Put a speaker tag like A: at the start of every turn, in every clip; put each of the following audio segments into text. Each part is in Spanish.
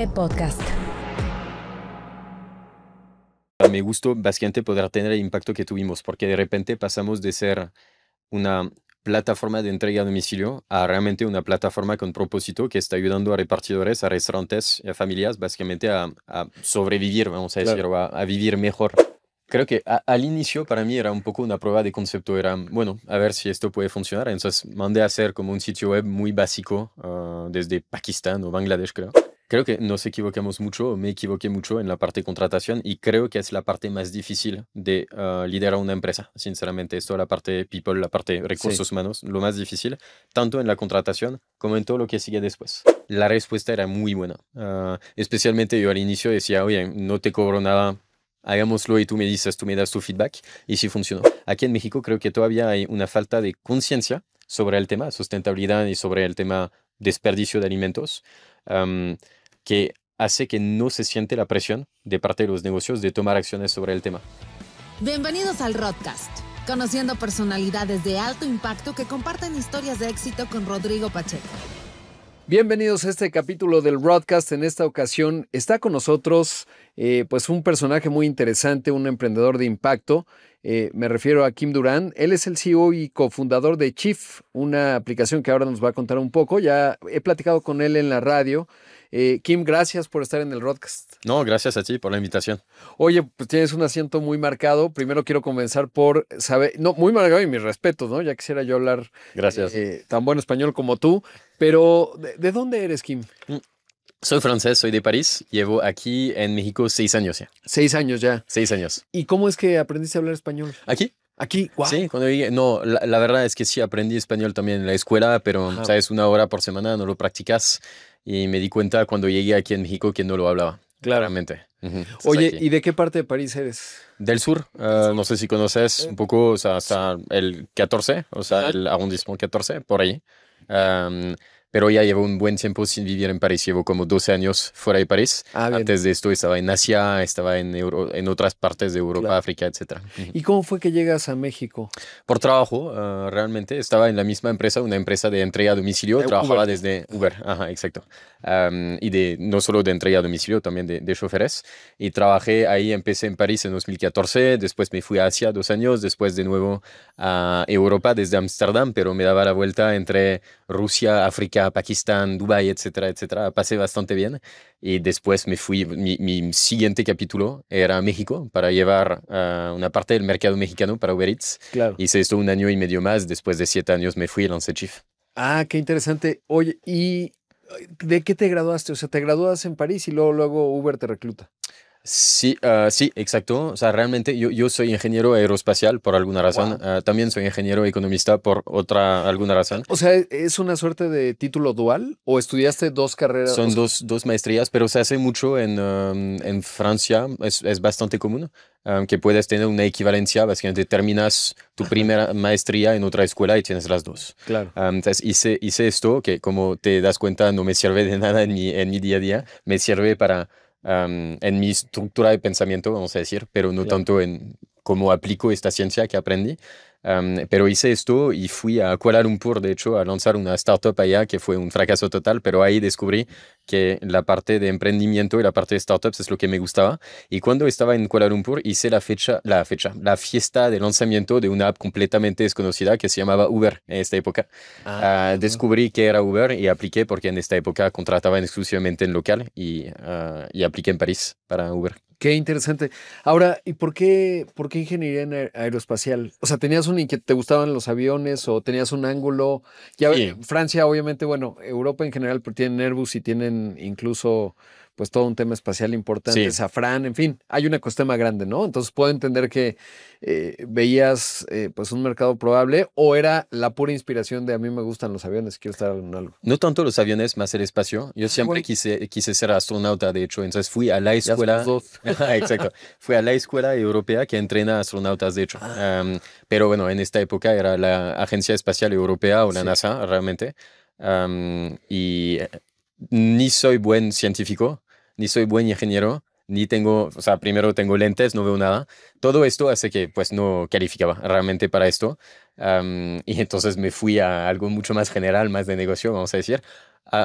A: Podcast.
B: Me gustó bastante poder tener el impacto que tuvimos, porque de repente pasamos de ser una plataforma de entrega a domicilio a realmente una plataforma con propósito que está ayudando a repartidores, a restaurantes y a familias básicamente a sobrevivir, vamos a decir,
C: Claro.
B: o a vivir mejor. Creo que al inicio para mí era un poco una prueba de concepto, era, bueno, a ver si esto puede funcionar. Entonces mandé a hacer como un sitio web muy básico desde Pakistán o Bangladesh, creo. Creo que nos equivocamos mucho, o me equivoqué mucho en la parte de contratación y creo que es la parte más difícil de liderar una empresa. Sinceramente, esto la parte de people, la parte de recursos humanos, lo más difícil, tanto en la contratación como en todo lo que sigue después. La respuesta era muy buena. Especialmente yo al inicio decía, oye, no te cobro nada, hagámoslo y tú me dices, tú me das tu feedback y sí funcionó. Aquí en México creo que todavía hay una falta de conciencia sobre el tema sustentabilidad y sobre el tema desperdicio de alimentos. am, que hace que no se siente la presión de parte de los negocios de tomar acciones sobre el tema.
A: Bienvenidos al Rodcast, conociendo personalidades de alto impacto que comparten historias de éxito con Rodrigo Pacheco.
C: Bienvenidos a este capítulo del Rodcast. En esta ocasión está con nosotros pues un personaje muy interesante, un emprendedor de impacto. Me refiero a Kim Durán. Él es el CEO y cofundador de Chief, una aplicación que ahora nos va a contar un poco. Ya he platicado con él en la radio. Kim, gracias por estar en el Rodcast.
B: No, gracias a ti por la invitación.
C: Oye, pues tienes un acento muy marcado. Primero quiero comenzar por saber, no, muy marcado y mis respetos, ¿no? Ya quisiera yo hablar
B: Gracias.
C: tan buen español como tú. Pero, ¿de dónde eres, Kim?
B: Soy francés, soy de París. Llevo aquí en México 6 años ya.
C: 6 años ya.
B: 6 años.
C: ¿Y cómo es que aprendiste a hablar español?
B: ¿Aquí?
C: Aquí, wow.
B: Sí, cuando llegué. No, la verdad es que sí aprendí español también en la escuela, pero,
C: Ajá.
B: sabes, una hora por semana no lo practicas. Y me di cuenta cuando llegué aquí en México que no lo hablaba. Claramente. Entonces,
C: Oye,
B: aquí.
C: ¿y de qué parte de París eres?
B: Del sur, no sé si conoces un poco, o sea, el 14, o sea,
C: Ajá.
B: el arrondissement 14, por ahí. Am, pero ya llevo un buen tiempo sin vivir en París, llevo como 12 años fuera de París.
C: Ah, bien.
B: Antes de esto estaba en Asia, estaba en otras partes de Europa,
C: Claro.
B: África, etc.
C: ¿Y cómo fue que llegas a México?
B: Por trabajo, realmente, estaba en la misma empresa, una empresa de entrega a domicilio, trabajaba
C: Uber.
B: desde Uber, ajá, exacto. Y no solo de entrega a domicilio, también de choferes. Y trabajé ahí, empecé en París en 2014, después me fui a Asia 2 años, después de nuevo a Europa desde Ámsterdam, pero me daba la vuelta entre Rusia, África, Pakistán, Dubái, etcétera, etcétera. Pasé bastante bien. Y después me fui, mi siguiente capítulo era México para llevar una parte del mercado mexicano para Uber Eats.
C: Claro.
B: Hice esto 1 año y medio más. Después de 7 años me fui y lancé Chief.
C: Ah, qué interesante. Oye, ¿y de qué te graduaste? O sea, te gradúas en París y luego Uber te recluta.
B: Sí, sí, exacto. O sea, realmente yo soy ingeniero aeroespacial por alguna razón.
C: Wow.
B: También soy ingeniero economista por alguna razón.
C: O sea, ¿es una suerte de título dual o estudiaste dos carreras?
B: Son
C: O sea,
B: dos maestrías, pero se hace mucho en Francia, es bastante común, que puedes tener una equivalencia, básicamente terminas tu primera maestría en otra escuela y tienes las dos.
C: claro.
B: Entonces hice esto, que como te das cuenta no me sirve de nada en mi día a día, me sirve para, en mi estructura de pensamiento, vamos a decir, pero no
C: Claro.
B: tanto en cómo aplico esta ciencia que aprendí. Pero hice esto y fui a Kuala Lumpur, de hecho, a lanzar una startup allá que fue un fracaso total, pero ahí descubrí que la parte de emprendimiento y la parte de startups es lo que me gustaba. Y cuando estaba en Kuala Lumpur hice la fiesta de lanzamiento de una app completamente desconocida que se llamaba Uber en esta época. Descubrí que era Uber y apliqué porque en esta época contrataban exclusivamente en local y apliqué en París para Uber.
C: Qué interesante. Ahora, ¿y por qué ingeniería en aeroespacial? O sea, ¿tenías un inquietud, te gustaban los aviones o tenías un ángulo? Ya
B: Sí.
C: Francia, obviamente, bueno, Europa en general, pero tienen Airbus y tienen incluso pues todo un tema espacial importante,
B: Sí.
C: Safran, en fin, hay un ecosistema grande, ¿no? Entonces puedo entender que veías pues un mercado probable o era la pura inspiración de a mí me gustan los aviones, quiero estar en algo.
B: No tanto los aviones, más el espacio. Yo siempre
C: Bueno.
B: quise ser astronauta, de hecho. Entonces fui a la
C: Ya somos
B: escuela.
C: dos.
B: Ajá, exacto. Fui a la escuela europea que entrena astronautas, de hecho. Pero bueno, en esta época era la Agencia Espacial Europea o la
C: Sí.
B: NASA, realmente. Y ni soy buen científico, ni soy buen ingeniero, ni tengo, o sea, primero tengo lentes, no veo nada. Todo esto hace que pues no calificaba realmente para esto. Y entonces me fui a algo mucho más general, más de negocio, vamos a decir.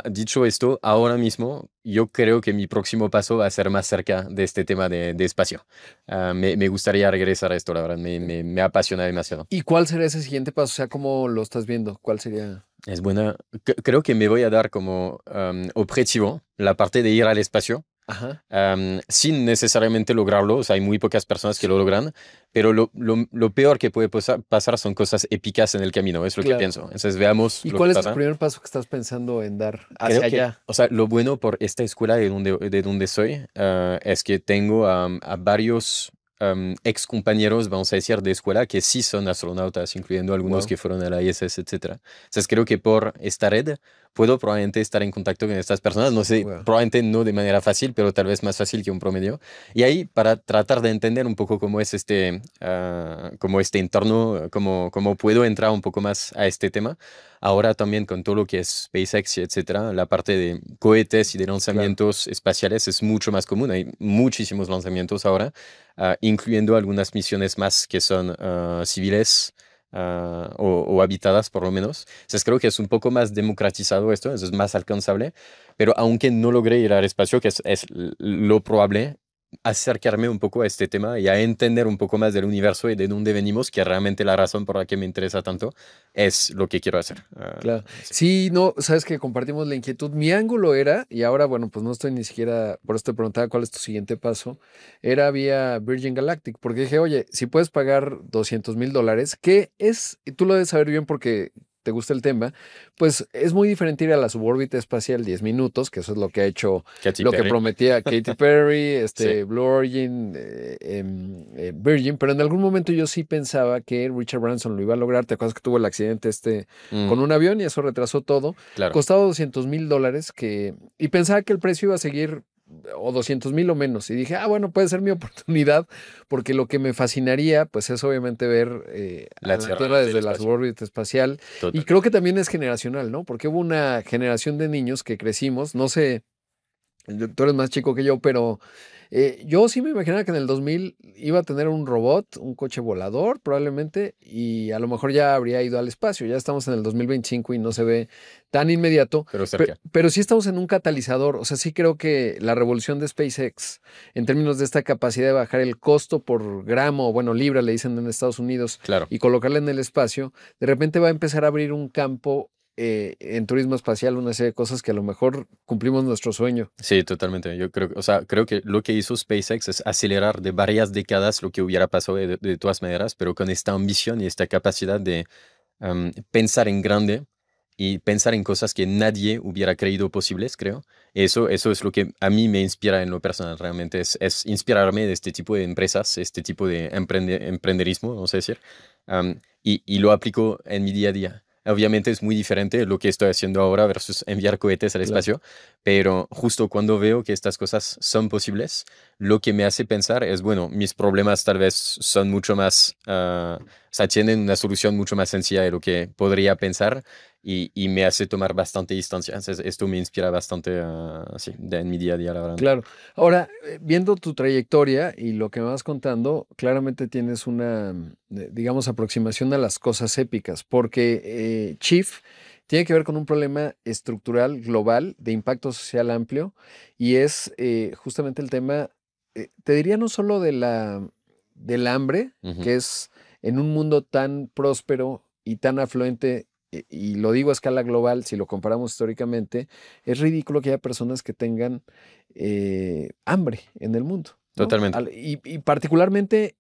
B: Dicho esto, ahora mismo yo creo que mi próximo paso va a ser más cerca de este tema de espacio. Me gustaría regresar a esto, la verdad, me apasiona demasiado.
C: ¿Y cuál sería ese siguiente paso? O sea, ¿cómo lo estás viendo? ¿Cuál sería?
B: Es buena. Creo que me voy a dar como objetivo la parte de ir al espacio.
C: Ajá.
B: Sin necesariamente lograrlo, o sea, hay muy pocas personas que lo
C: Sí,
B: logran, pero lo peor que puede pasar son cosas épicas en el camino, es lo que
C: claro.
B: pienso. Entonces veamos
C: ¿Y
B: lo que
C: cuál es el
B: pasa.
C: primer paso que estás pensando en dar
B: Creo
C: hacia
B: que,
C: allá?
B: o sea, lo bueno por esta escuela de donde soy es que tengo a varios ex compañeros, vamos a decir, de escuela que sí son astronautas, incluyendo algunos
C: Wow.
B: que fueron a la ISS, etcétera. Entonces creo que por esta red puedo probablemente estar en contacto con estas personas, no sé,
C: Wow.
B: probablemente no de manera fácil, pero tal vez más fácil que un promedio. Y ahí, para tratar de entender un poco cómo es como este entorno, cómo puedo entrar un poco más a este tema. Ahora también con todo lo que es SpaceX y etcétera, la parte de cohetes y de
C: Claro.
B: lanzamientos espaciales es mucho más común. Hay muchísimos lanzamientos ahora, incluyendo algunas misiones más que son civiles. O habitadas por lo menos. Entonces creo que es un poco más democratizado esto, es más alcanzable, pero aunque no logré ir al espacio, que es lo probable, acercarme un poco a este tema y a entender un poco más del universo y de dónde venimos, que realmente la razón por la que me interesa tanto es lo que quiero hacer.
C: Claro.
B: Sí.
C: Sí, no, sabes que compartimos la inquietud. Mi ángulo era, y ahora, bueno, pues no estoy ni siquiera, por esto te preguntaba cuál es tu siguiente paso, era vía Virgin Galactic, porque dije, oye, si puedes pagar $200,000, ¿qué es? Y tú lo debes saber bien porque te gusta el tema, pues es muy diferente ir a la subórbita espacial 10 minutos, que eso es lo que ha hecho,
B: Katy
C: lo que
B: Perry.
C: prometía Katy Perry,
B: Sí.
C: Blue Origin, Virgin, pero en algún momento yo sí pensaba que Richard Branson lo iba a lograr. ¿Te acuerdas que tuvo el accidente
B: Mm,
C: con un avión y eso retrasó todo?
B: claro.
C: Costaba $200,000 y pensaba que el precio iba a seguir o 200,000 o menos. Y dije, bueno, puede ser mi oportunidad, porque lo que me fascinaría, pues es obviamente ver
B: La
C: a la
B: Tierra
C: Tierra
B: desde el
C: desde la
B: espacio.
C: subórbita espacial. Y creo
B: Totalmente.
C: que también es generacional, ¿no? Porque hubo una generación de niños que crecimos, no sé, tú eres más chico que yo, pero yo sí me imaginaba que en el 2000 iba a tener un robot, un coche volador probablemente, y a lo mejor ya habría ido al espacio. Ya estamos en el 2025 y no se ve tan inmediato,
B: Pero cerca.
C: pero sí estamos en un catalizador. O sea, sí creo que la revolución de SpaceX, en términos de esta capacidad de bajar el costo por gramo, o bueno, libra le dicen en Estados Unidos,
B: Claro.
C: y colocarla en el espacio, de repente va a empezar a abrir un campo en turismo espacial, una serie de cosas que a lo mejor cumplimos nuestro sueño.
B: Sí, totalmente. Yo creo, o sea, creo que lo que hizo SpaceX es acelerar de varias décadas lo que hubiera pasado de todas maneras, pero con esta ambición y esta capacidad de pensar en grande y pensar en cosas que nadie hubiera creído posibles, creo. Eso es lo que a mí me inspira en lo personal, realmente, es inspirarme de este tipo de empresas, este tipo de emprenderismo, vamos a decir, y lo aplico en mi día a día. Obviamente es muy diferente lo que estoy haciendo ahora versus enviar cohetes al
C: Claro.
B: espacio, pero justo cuando veo que estas cosas son posibles, lo que me hace pensar es, bueno, mis problemas tal vez son mucho más, o sea, tienen una solución mucho más sencilla de lo que podría pensar y me hace tomar bastante distancia. Entonces, esto me inspira bastante, sí, en mi día a día, la verdad.
C: Claro. Ahora, viendo tu trayectoria y lo que me vas contando, claramente tienes una, digamos, aproximación a las cosas épicas, porque Chief tiene que ver con un problema estructural global de impacto social amplio y es justamente el tema, te diría no solo del hambre,
B: Ujú.
C: que es en un mundo tan próspero y tan afluente, y lo digo a escala global, si lo comparamos históricamente, es ridículo que haya personas que tengan hambre en el mundo, ¿no?
B: Totalmente.
C: Y particularmente,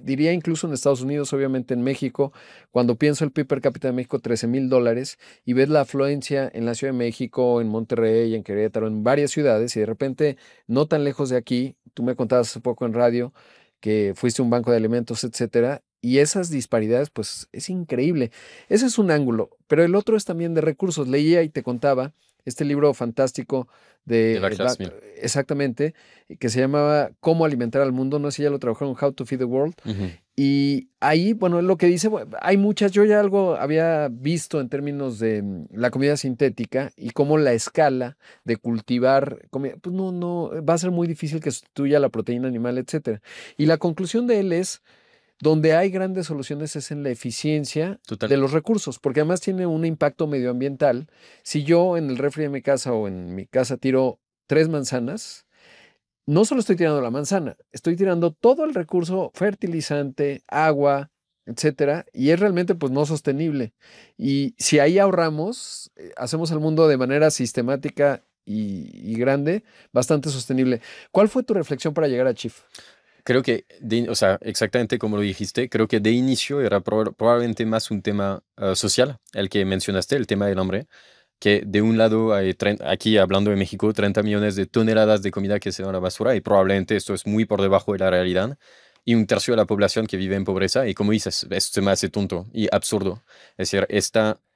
C: diría incluso en Estados Unidos, obviamente en México, cuando pienso el PIB per cápita de México, $13,000, y ves la afluencia en la Ciudad de México, en Monterrey, en Querétaro, en varias ciudades, y de repente, no tan lejos de aquí, tú me contabas hace poco en radio que fuiste a un banco de alimentos, etcétera, y esas disparidades, pues es increíble. Ese es un ángulo, pero el otro es también de recursos. Leía y te contaba este libro fantástico
B: De
C: de,
B: Douglas Miller.
C: exactamente, que se llamaba Cómo alimentar al mundo. No sé si ya lo trabajaron, How to Feed the World.
B: Ujú.
C: Y ahí, bueno, es lo que dice, bueno, hay muchas, yo ya algo había visto en términos de la comida sintética y cómo la escala de cultivar comida, pues no, va a ser muy difícil que sustituya la proteína animal, etcétera. Y la conclusión de él es Donde hay grandes soluciones es en la eficiencia
B: Total.
C: de los recursos, porque además tiene un impacto medioambiental. Si yo en el refri de mi casa o en mi casa tiro 3 manzanas, no solo estoy tirando la manzana, estoy tirando todo el recurso fertilizante, agua, etcétera, y es realmente pues no sostenible. Y si ahí ahorramos, hacemos el mundo de manera sistemática y grande, bastante sostenible. ¿Cuál fue tu reflexión para llegar a Chief?
B: Creo que, o sea, exactamente como lo dijiste, creo que de inicio era probablemente más un tema social, el que mencionaste, el tema del hambre, que de un lado hay, aquí hablando de México, 30 millones de toneladas de comida que se van a la basura y probablemente esto es muy por debajo de la realidad y un tercio de la población que vive en pobreza y como dices, esto se me hace tonto y absurdo. Es decir,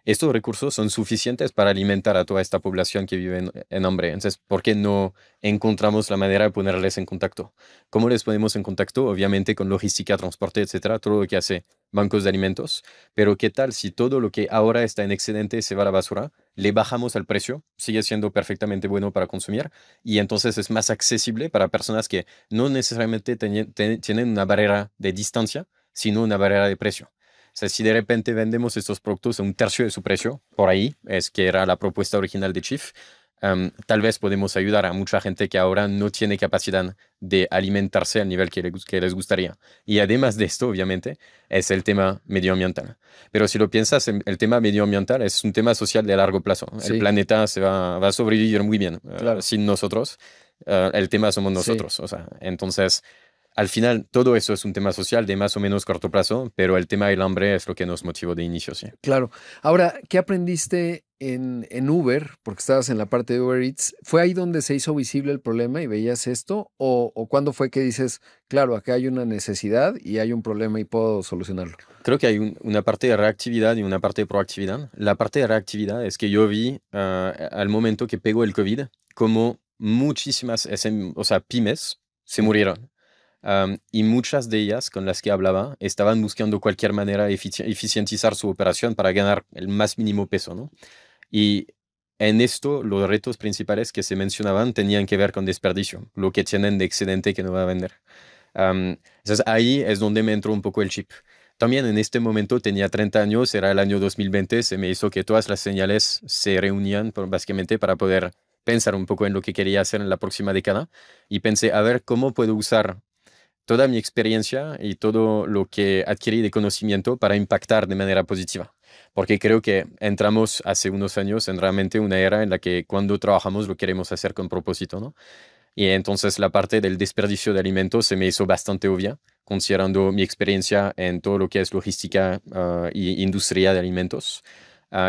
B: estos recursos son suficientes para alimentar a toda esta población que vive en hambre. Entonces, ¿por qué no encontramos la manera de ponerles en contacto? ¿Cómo les ponemos en contacto? Obviamente con logística, transporte, etcétera, todo lo que hace bancos de alimentos. Pero ¿qué tal si todo lo que ahora está en excedente se va a la basura? Le bajamos el precio, sigue siendo perfectamente bueno para consumir y entonces es más accesible para personas que no necesariamente tienen una barrera de distancia, sino una barrera de precio. O sea, si de repente vendemos estos productos a un tercio de su precio, por ahí es que era la propuesta original de Chief, tal vez podemos ayudar a mucha gente que ahora no tiene capacidad de alimentarse al nivel que les gustaría. Y además de esto, obviamente, es el tema medioambiental. Pero si lo piensas, el tema medioambiental es un tema social de largo plazo.
C: Sí.
B: El planeta va a sobrevivir muy bien
C: Claro.
B: sin nosotros. El tema somos
C: Sí.
B: nosotros. O sea, entonces, al final, todo eso es un tema social de más o menos corto plazo, pero el tema del hambre es lo que nos motivó de inicio, sí.
C: Claro. Ahora, ¿qué aprendiste en Uber? Porque estabas en la parte de Uber Eats. ¿Fue ahí donde se hizo visible el problema y veías esto? ¿O cuándo fue que dices, claro, acá hay una necesidad y hay un problema y puedo solucionarlo?
B: Creo que hay una parte de reactividad y una parte de proactividad. La parte de reactividad es que yo vi al momento que pegó el COVID como muchísimas o sea, pymes se
C: Sí.
B: murieron. Y muchas de ellas con las que hablaba estaban buscando cualquier manera de eficientizar su operación para ganar el más mínimo peso, ¿no? Y en esto los retos principales que se mencionaban tenían que ver con desperdicio, lo que tienen de excedente que no va a vender. Entonces ahí es donde me entró un poco el chip. También en este momento tenía 30 años, era el año 2020, se me hizo que todas las señales se reunían básicamente para poder pensar un poco en lo que quería hacer en la próxima década y pensé, a ver, ¿cómo puedo usar toda mi experiencia y todo lo que adquirí de conocimiento para impactar de manera positiva? Porque creo que entramos hace unos años en realmente una era en la que cuando trabajamos lo queremos hacer con propósito, ¿no? Y entonces la parte del desperdicio de alimentos se me hizo bastante obvia, considerando mi experiencia en todo lo que es logística y industria de alimentos.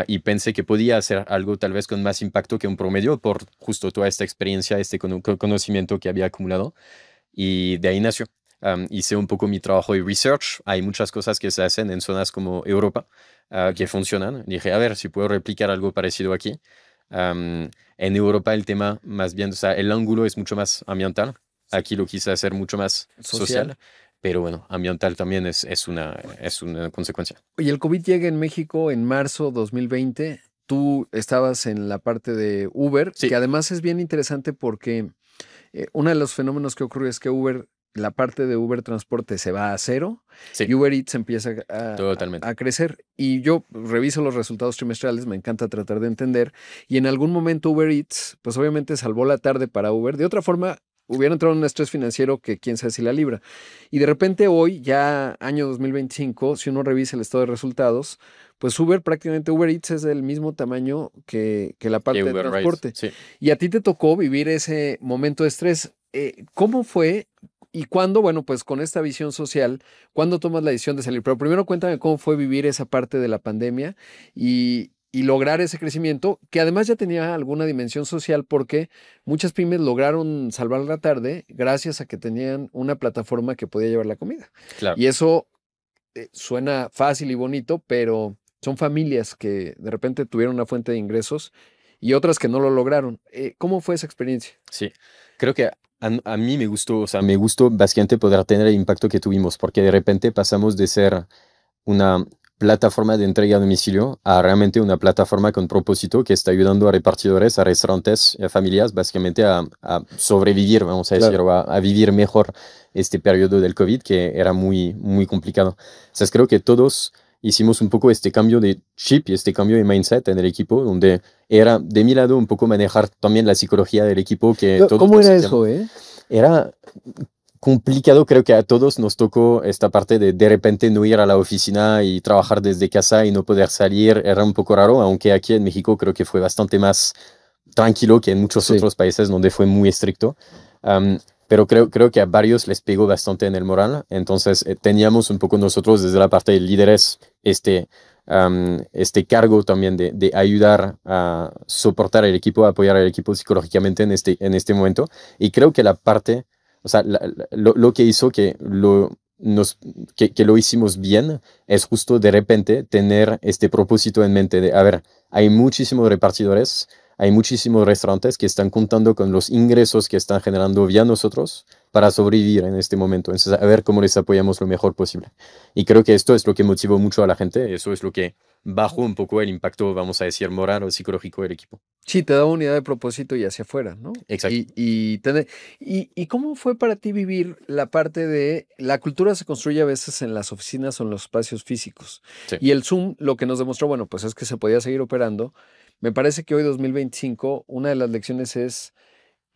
B: Y pensé que podía hacer algo tal vez con más impacto que un promedio por justo toda esta experiencia, este conocimiento que había acumulado. Y de ahí nació. Hice un poco mi trabajo de research. Hay muchas cosas que se hacen en zonas como Europa que funcionan. Dije, a ver si puedo replicar algo parecido aquí. En Europa el tema más bien, o sea, el ángulo es mucho más ambiental. Aquí lo quise hacer mucho más social, pero bueno, ambiental también es una consecuencia.
C: Oye, el COVID llega en México en marzo 2020. Tú estabas en la parte de Uber,
B: Sí.
C: que además es bien interesante porque uno de los fenómenos que ocurre es que Uber, la parte de Uber Transporte se va a cero
B: Sí,
C: y Uber Eats empieza
B: totalmente.
C: a crecer. Y yo reviso los resultados trimestrales, me encanta tratar de entender. Y en algún momento Uber Eats, pues obviamente salvó la tarde para Uber. De otra forma, hubiera entrado en un estrés financiero que quién sabe si la libra. Y de repente hoy, ya año 2025, si uno revisa el estado de resultados, pues prácticamente Uber Eats es del mismo tamaño que la parte
B: Que
C: de
B: Uber Rides,
C: transporte.
B: sí.
C: Y a ti te tocó vivir ese momento de estrés. ¿Cómo fue y cuándo? Bueno, pues con esta visión social, ¿cuándo tomas la decisión de salir? Pero primero cuéntame cómo fue vivir esa parte de la pandemia y lograr ese crecimiento, que además ya tenía alguna dimensión social porque muchas pymes lograron salvar la tarde gracias a que tenían una plataforma que podía llevar la comida.
B: Claro.
C: Y eso suena fácil y bonito, pero son familias que de repente tuvieron una fuente de ingresos y otras que no lo lograron. ¿Cómo fue esa experiencia?
B: Sí, creo que a mí me gustó, o sea, me gustó bastante poder tener el impacto que tuvimos, porque de repente pasamos de ser una plataforma de entrega a domicilio a realmente una plataforma con propósito que está ayudando a repartidores, a restaurantes y a familias básicamente a sobrevivir, vamos a decir, o a vivir mejor este periodo del COVID que era muy, muy complicado. Entonces creo que todos hicimos un poco este cambio de chip y este cambio de mindset en el equipo, donde era de mi lado un poco manejar también la psicología del equipo.
C: ¿Cómo era eso,
B: Era complicado, creo que a todos nos tocó esta parte de repente no ir a la oficina y trabajar desde casa y no poder salir, era un poco raro, aunque aquí en México creo que fue bastante más tranquilo que en muchos otros países donde fue muy estricto. Pero creo que a varios les pegó bastante en el moral, entonces teníamos un poco nosotros desde la parte de líderes este cargo también de ayudar a soportar el equipo, a apoyar al equipo psicológicamente en este momento, y creo que la parte, o sea, lo que hizo que que lo hicimos bien es justo de repente tener este propósito en mente de, a ver, hay muchísimos repartidores, hay muchísimos restaurantes que están contando con los ingresos que están generando vía nosotros para sobrevivir en este momento. Entonces, a ver cómo les apoyamos lo mejor posible. Y creo que esto es lo que motivó mucho a la gente. Eso es lo que bajó un poco el impacto, vamos a decir, moral o psicológico del equipo.
C: Sí, te da unidad de propósito y hacia afuera, ¿no?
B: Exacto.
C: ¿Y cómo fue para ti vivir la parte de la cultura se construye a veces en las oficinas o en los espacios físicos?
B: Sí.
C: Y el Zoom lo que nos demostró, bueno, pues es que se podía seguir operando. Me parece que hoy, 2025, una de las lecciones es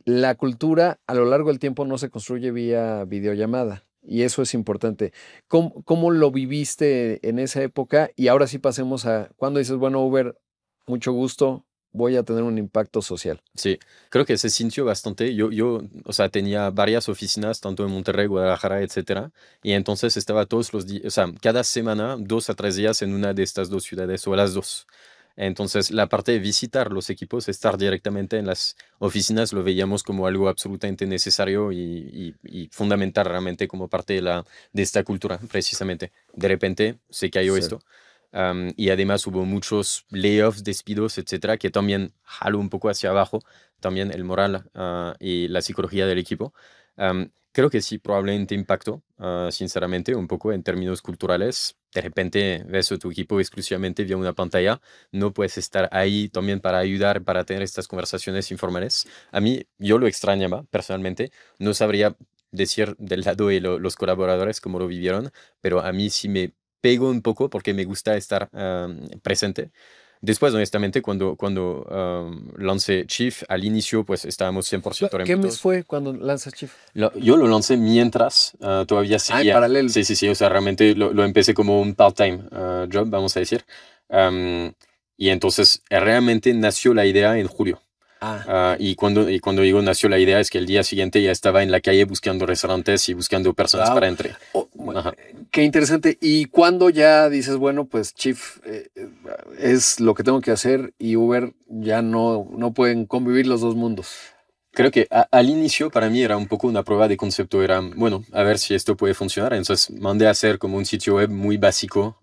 C: la cultura a lo largo del tiempo no se construye vía videollamada. Y eso es importante. ¿Cómo lo viviste en esa época? Y ahora sí pasemos a cuando dices, bueno, Uber, mucho gusto, voy a tener un impacto social.
B: Sí, creo que se sintió bastante. O sea, tenía varias oficinas, tanto en Monterrey, Guadalajara, etcétera. Y entonces estaba todos los días, o sea, cada semana, 2 a 3 días en una de estas dos ciudades o las dos. Entonces, la parte de visitar los equipos, estar directamente en las oficinas, lo veíamos como algo absolutamente necesario y fundamental realmente como parte de esta cultura, precisamente. De repente se cayó esto. Y además hubo muchos layoffs, despidos, etcétera, que también jaló un poco hacia abajo también el moral y la psicología del equipo. Creo que sí, probablemente impactó, sinceramente, un poco en términos culturales. De repente ves a tu equipo exclusivamente vía una pantalla, no puedes estar ahí también para ayudar, para tener estas conversaciones informales. A mí, yo lo extrañaba personalmente, no sabría decir del lado de los colaboradores cómo lo vivieron, pero a mí sí me pego un poco porque me gusta estar presente. Después, honestamente, cuando lancé Chief, al inicio, pues estábamos 100% remotos.
C: ¿Qué mes fue cuando lanzas Chief?
B: Yo lo lancé mientras todavía seguía.
C: En paralelo.
B: Sí, o sea, realmente lo empecé como un part-time job, vamos a decir. Y entonces, realmente nació la idea en julio. Y cuando digo nació la idea es que el día siguiente ya estaba en la calle buscando restaurantes y buscando personas para entrar.
C: Qué interesante. ¿Y cuando ya dices, bueno, pues Chief es lo que tengo que hacer y Uber ya no pueden convivir los dos mundos?
B: Creo que al inicio para mí era un poco una prueba de concepto, era, bueno, a ver si esto puede funcionar. Entonces mandé a hacer como un sitio web muy básico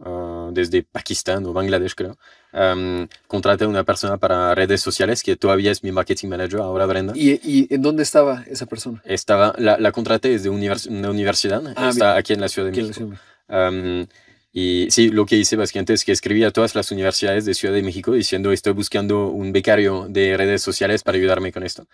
B: desde Pakistán o Bangladesh, creo. Contraté a una persona para redes sociales que todavía es mi marketing manager, ahora Brenda.
C: ¿Y en dónde estaba esa persona?
B: La contraté desde una universidad, está aquí en la Ciudad de México. Y sí, lo que hice básicamente es que escribí a todas las universidades de Ciudad de México diciendo estoy buscando un becario de redes sociales para ayudarme con esto.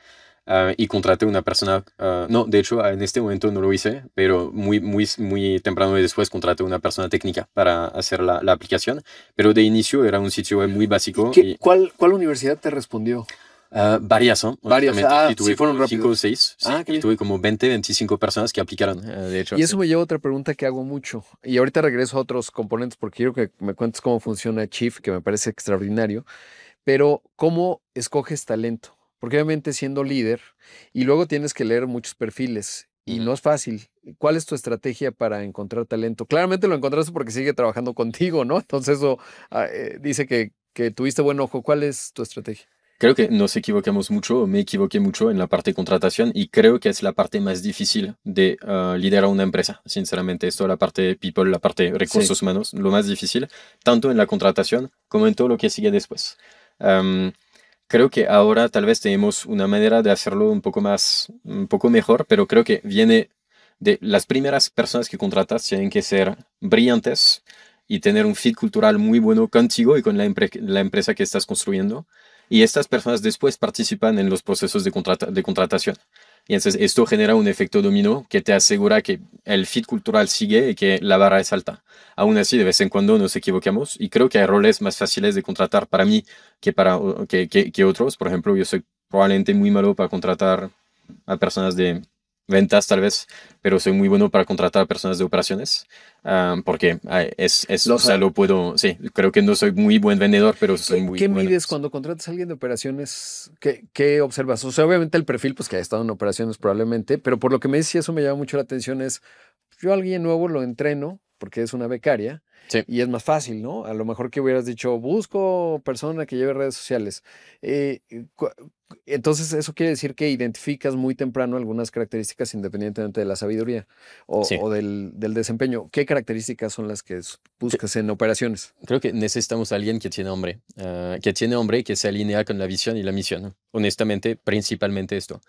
B: Y contraté una persona, no, de hecho en este momento no lo hice, pero muy temprano y después contraté una persona técnica para hacer la aplicación, pero de inicio era un sitio web muy básico.
C: ¿Cuál universidad te respondió?
B: Varias, ¿no?
C: Varias,
B: tuve
C: sí fueron
B: 5 o 6, y tuve como 20, 25 personas que aplicaron, de hecho.
C: Y eso me lleva a otra pregunta que hago mucho, y ahorita regreso a otros componentes porque quiero que me cuentes cómo funciona Chief, que me parece extraordinario, pero ¿cómo escoges talento? Porque obviamente siendo líder, y luego tienes que leer muchos perfiles, y no es fácil. ¿Cuál es tu estrategia para encontrar talento? Claramente lo encontraste porque sigue trabajando contigo, ¿no? Entonces eso dice que tuviste buen ojo. ¿Cuál es tu estrategia?
B: Creo que nos equivocamos mucho, me equivoqué mucho en la parte de contratación y creo que es la parte más difícil de liderar una empresa. Sinceramente, esto, la parte de people, la parte de recursos humanos, lo más difícil, tanto en la contratación como en todo lo que sigue después. Creo que ahora tal vez tenemos una manera de hacerlo un poco mejor, pero creo que viene de las primeras personas que contratas tienen que ser brillantes y tener un fit cultural muy bueno contigo y con la empresa que estás construyendo. Y estas personas después participan en los procesos de contratación. Y entonces esto genera un efecto dominó que te asegura que el fit cultural sigue y que la barra es alta. Aún así, de vez en cuando nos equivocamos y creo que hay roles más fáciles de contratar para mí que otros. Por ejemplo, yo soy probablemente muy malo para contratar a personas de ventas tal vez, pero soy muy bueno para contratar a personas de operaciones, porque
C: Lo
B: o sea,
C: sa-
B: lo puedo, sí, creo que no soy muy buen vendedor, pero soy muy
C: ¿Qué
B: bueno.
C: mides cuando contratas a alguien de operaciones? ¿Qué observas? O sea, obviamente el perfil, pues que haya estado en operaciones probablemente, pero por lo que me decía, eso me llama mucho la atención, es, yo a alguien nuevo lo entreno, porque es una becaria,
B: Sí.
C: y es más fácil, ¿no? A lo mejor que hubieras dicho, busco persona que lleve redes sociales. Eh, cu- entonces, eso quiere decir que identificas muy temprano algunas características independientemente de la sabiduría
B: Sí,
C: o del desempeño. ¿Qué características son las que buscas en operaciones?
B: creo que necesitamos a alguien que tiene hambre y que se alinea con la visión y la misión, ¿no? Honestamente, principalmente esto.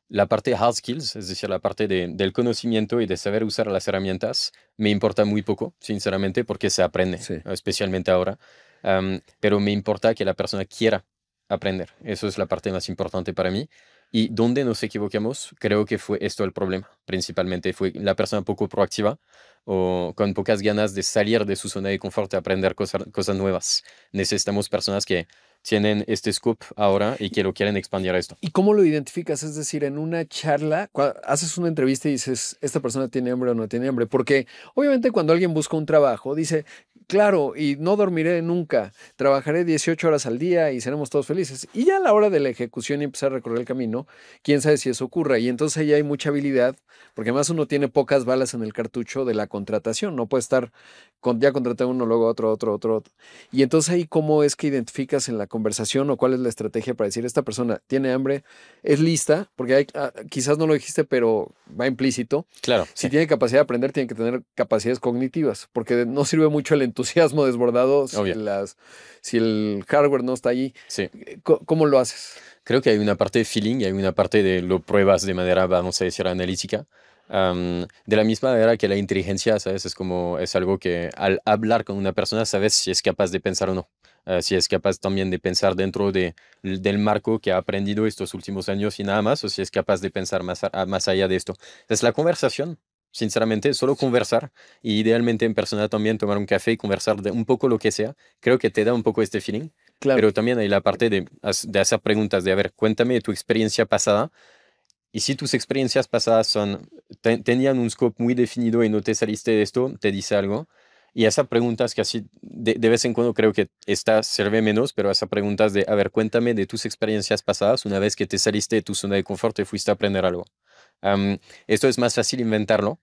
B: La parte hard skills, es decir, la parte del conocimiento y de saber usar las herramientas, me importa muy poco, sinceramente, porque se aprende,
C: Sí.
B: especialmente ahora. Pero me importa que la persona quiera aprender. Eso es la parte más importante para mí. Y donde nos equivocamos, creo que fue esto el problema. Principalmente fue la persona poco proactiva o con pocas ganas de salir de su zona de confort y aprender cosas nuevas. Necesitamos personas que tienen este scoop ahora y que lo quieren expandir a esto.
C: ¿Y cómo lo identificas? Es decir, en una charla, haces una entrevista y dices, ¿esta persona tiene hambre o no tiene hambre? Porque obviamente cuando alguien busca un trabajo, dice, claro, y no dormiré nunca, trabajaré 18 horas al día y seremos todos felices. Y ya a la hora de la ejecución y empezar a recorrer el camino, quién sabe si eso ocurra. Y entonces ahí hay mucha habilidad, porque además uno tiene pocas balas en el cartucho de la contratación, no puede estar, ya contraté a uno, luego otro. Y entonces ahí, ¿cómo es que identificas en la conversación o cuál es la estrategia para decir, esta persona tiene hambre, es lista, porque quizás no lo dijiste, pero va implícito.
B: Claro,
C: Si
B: sí,
C: tiene capacidad de aprender, tiene que tener capacidades cognitivas, porque no sirve mucho el entusiasmo desbordado
B: obvio.
C: si el hardware no está allí.
B: Sí.
C: ¿Cómo lo haces?
B: Creo que hay una parte de feeling y hay una parte de lo pruebas de manera, vamos a decir, analítica. De la misma manera que la inteligencia, ¿sabes? Es algo que al hablar con una persona sabes si es capaz de pensar o no. Si es capaz también de pensar dentro del marco que ha aprendido estos últimos años y nada más, o si es capaz de pensar más allá de esto. Es la conversación. Sinceramente, solo conversar y idealmente en persona también tomar un café y conversar de un poco lo que sea, creo que te da un poco este feeling,
C: Claro.
B: pero también hay la parte de hacer preguntas, de, a ver, cuéntame tu experiencia pasada. Y si tus experiencias pasadas tenían un scope muy definido y no te saliste de esto, te dice algo. Y esas preguntas que así de vez en cuando creo que esta sirve menos, pero esas preguntas de, a ver, cuéntame de tus experiencias pasadas una vez que te saliste de tu zona de confort y fuiste a aprender algo. Esto es más fácil inventarlo,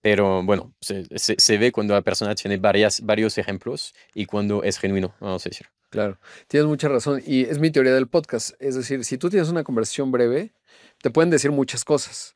B: pero bueno, se ve cuando la persona tiene varios ejemplos y cuando es genuino, vamos a decir.
C: Claro, tienes mucha razón y es mi teoría del podcast. Es decir, si tú tienes una conversación breve, te pueden decir muchas cosas.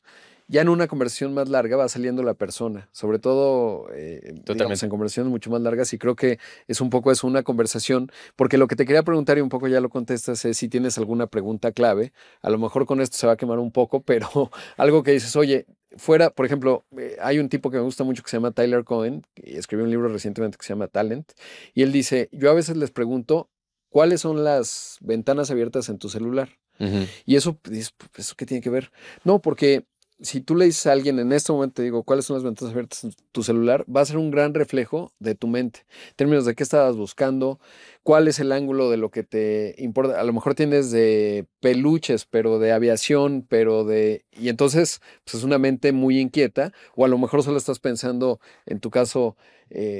C: Ya en una conversación más larga va saliendo la persona, sobre todo, digamos, en
B: Totalmente.
C: conversaciones mucho más largas y creo que es un poco eso, una conversación, porque lo que te quería preguntar y un poco ya lo contestas es si tienes alguna pregunta clave. A lo mejor con esto se va a quemar un poco, pero algo que dices, oye, fuera, por ejemplo, hay un tipo que me gusta mucho que se llama Tyler Cohen y escribió un libro recientemente que se llama Talent y él dice, yo a veces les pregunto, ¿cuáles son las ventanas abiertas en tu celular?
B: Ujú.
C: Y eso, pues, ¿eso qué tiene que ver? No, porque si tú le dices a alguien en este momento, te digo, ¿cuáles son las ventanas abiertas en tu celular? Va a ser un gran reflejo de tu mente. En términos de qué estabas buscando, cuál es el ángulo de lo que te importa. A lo mejor tienes de peluches, pero de aviación, pero de... Y entonces, pues es una mente muy inquieta. O a lo mejor solo estás pensando, en tu caso,